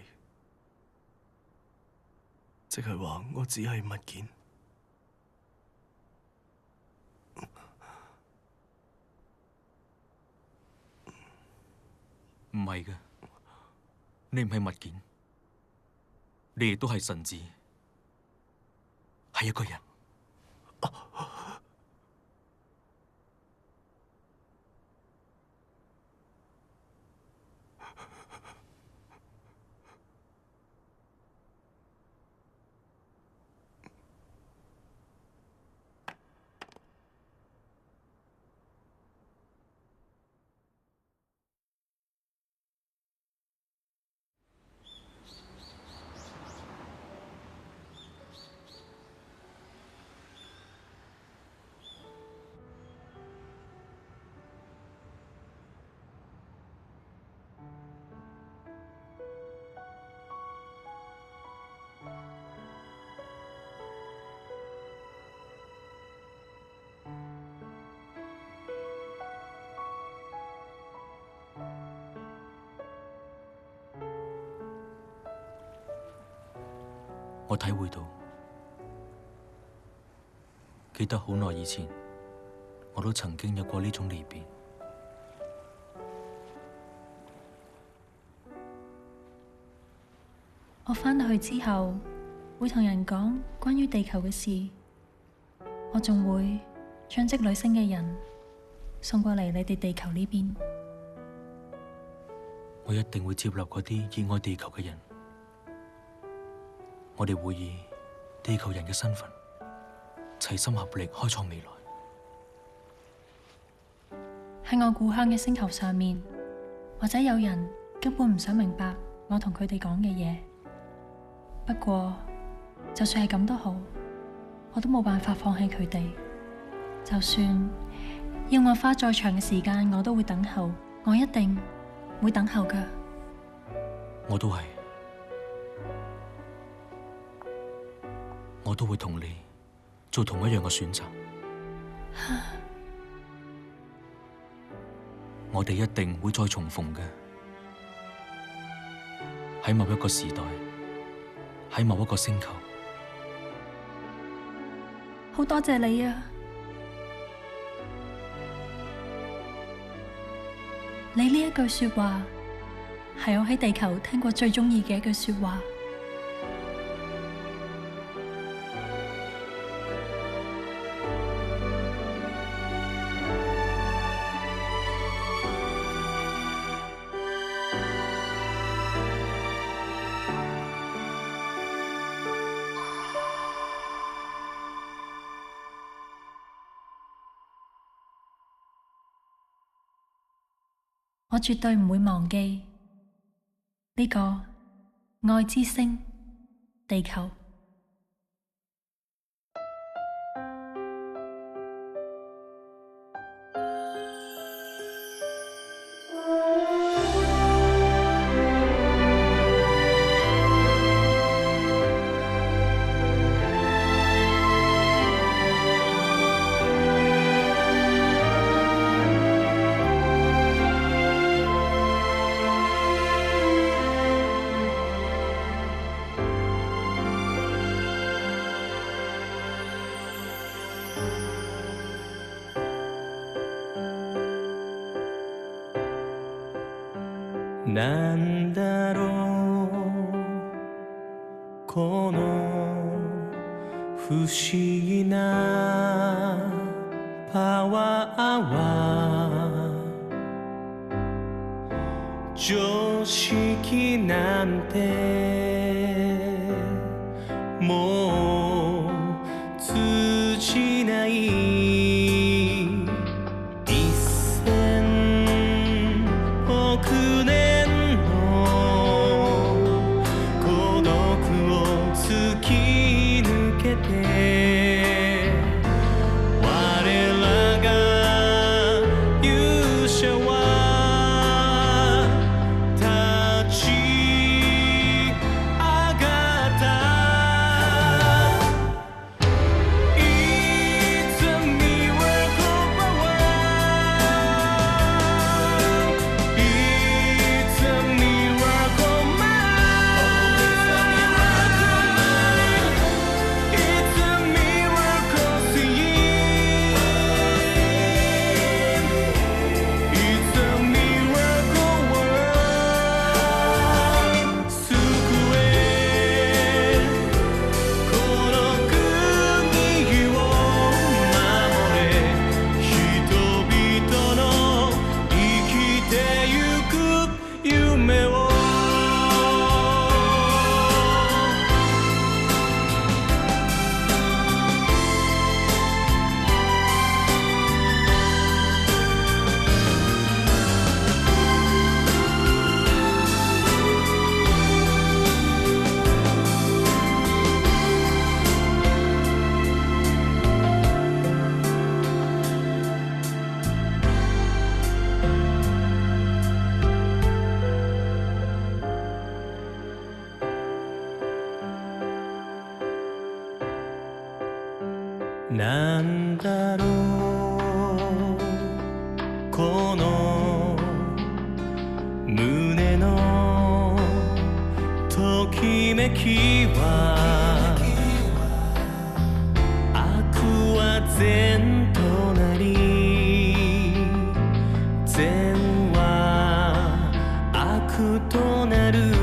即係話我只係物件。唔係嘅，你唔係物件，你亦都係神子，係一個人。我體會到，記得好耐以前，我都曾經有過呢種離別。我返到去之後會同人講關於地球嘅事，我仲會將織女星嘅人送過嚟你哋地球呢邊。我一定會接納嗰啲熱愛地球嘅人，我哋會以地球人嘅身份齊心合力開創未來。喺我故鄉嘅星球上面，或者有人根本唔想明白我同佢哋講嘅嘢。不過就算係咁都好，我都冇辦法放棄佢哋。就算要我花再長嘅時間，我都會等候。我一定會等候㗎。我都係，我都會同你做同一樣嘅選擇。我哋一定會再重逢嘅，喺某一個時代，喺某一個星球。好多謝你啊！你呢一句說話，係我喺地球聽過最鍾意嘅一句說話。我絕對唔會忘記呢個愛之星地球。なんだろうこの不思議なパワーは常識なんてもう通じないなんだろうこの胸のときめきは悪は善となり善は悪となる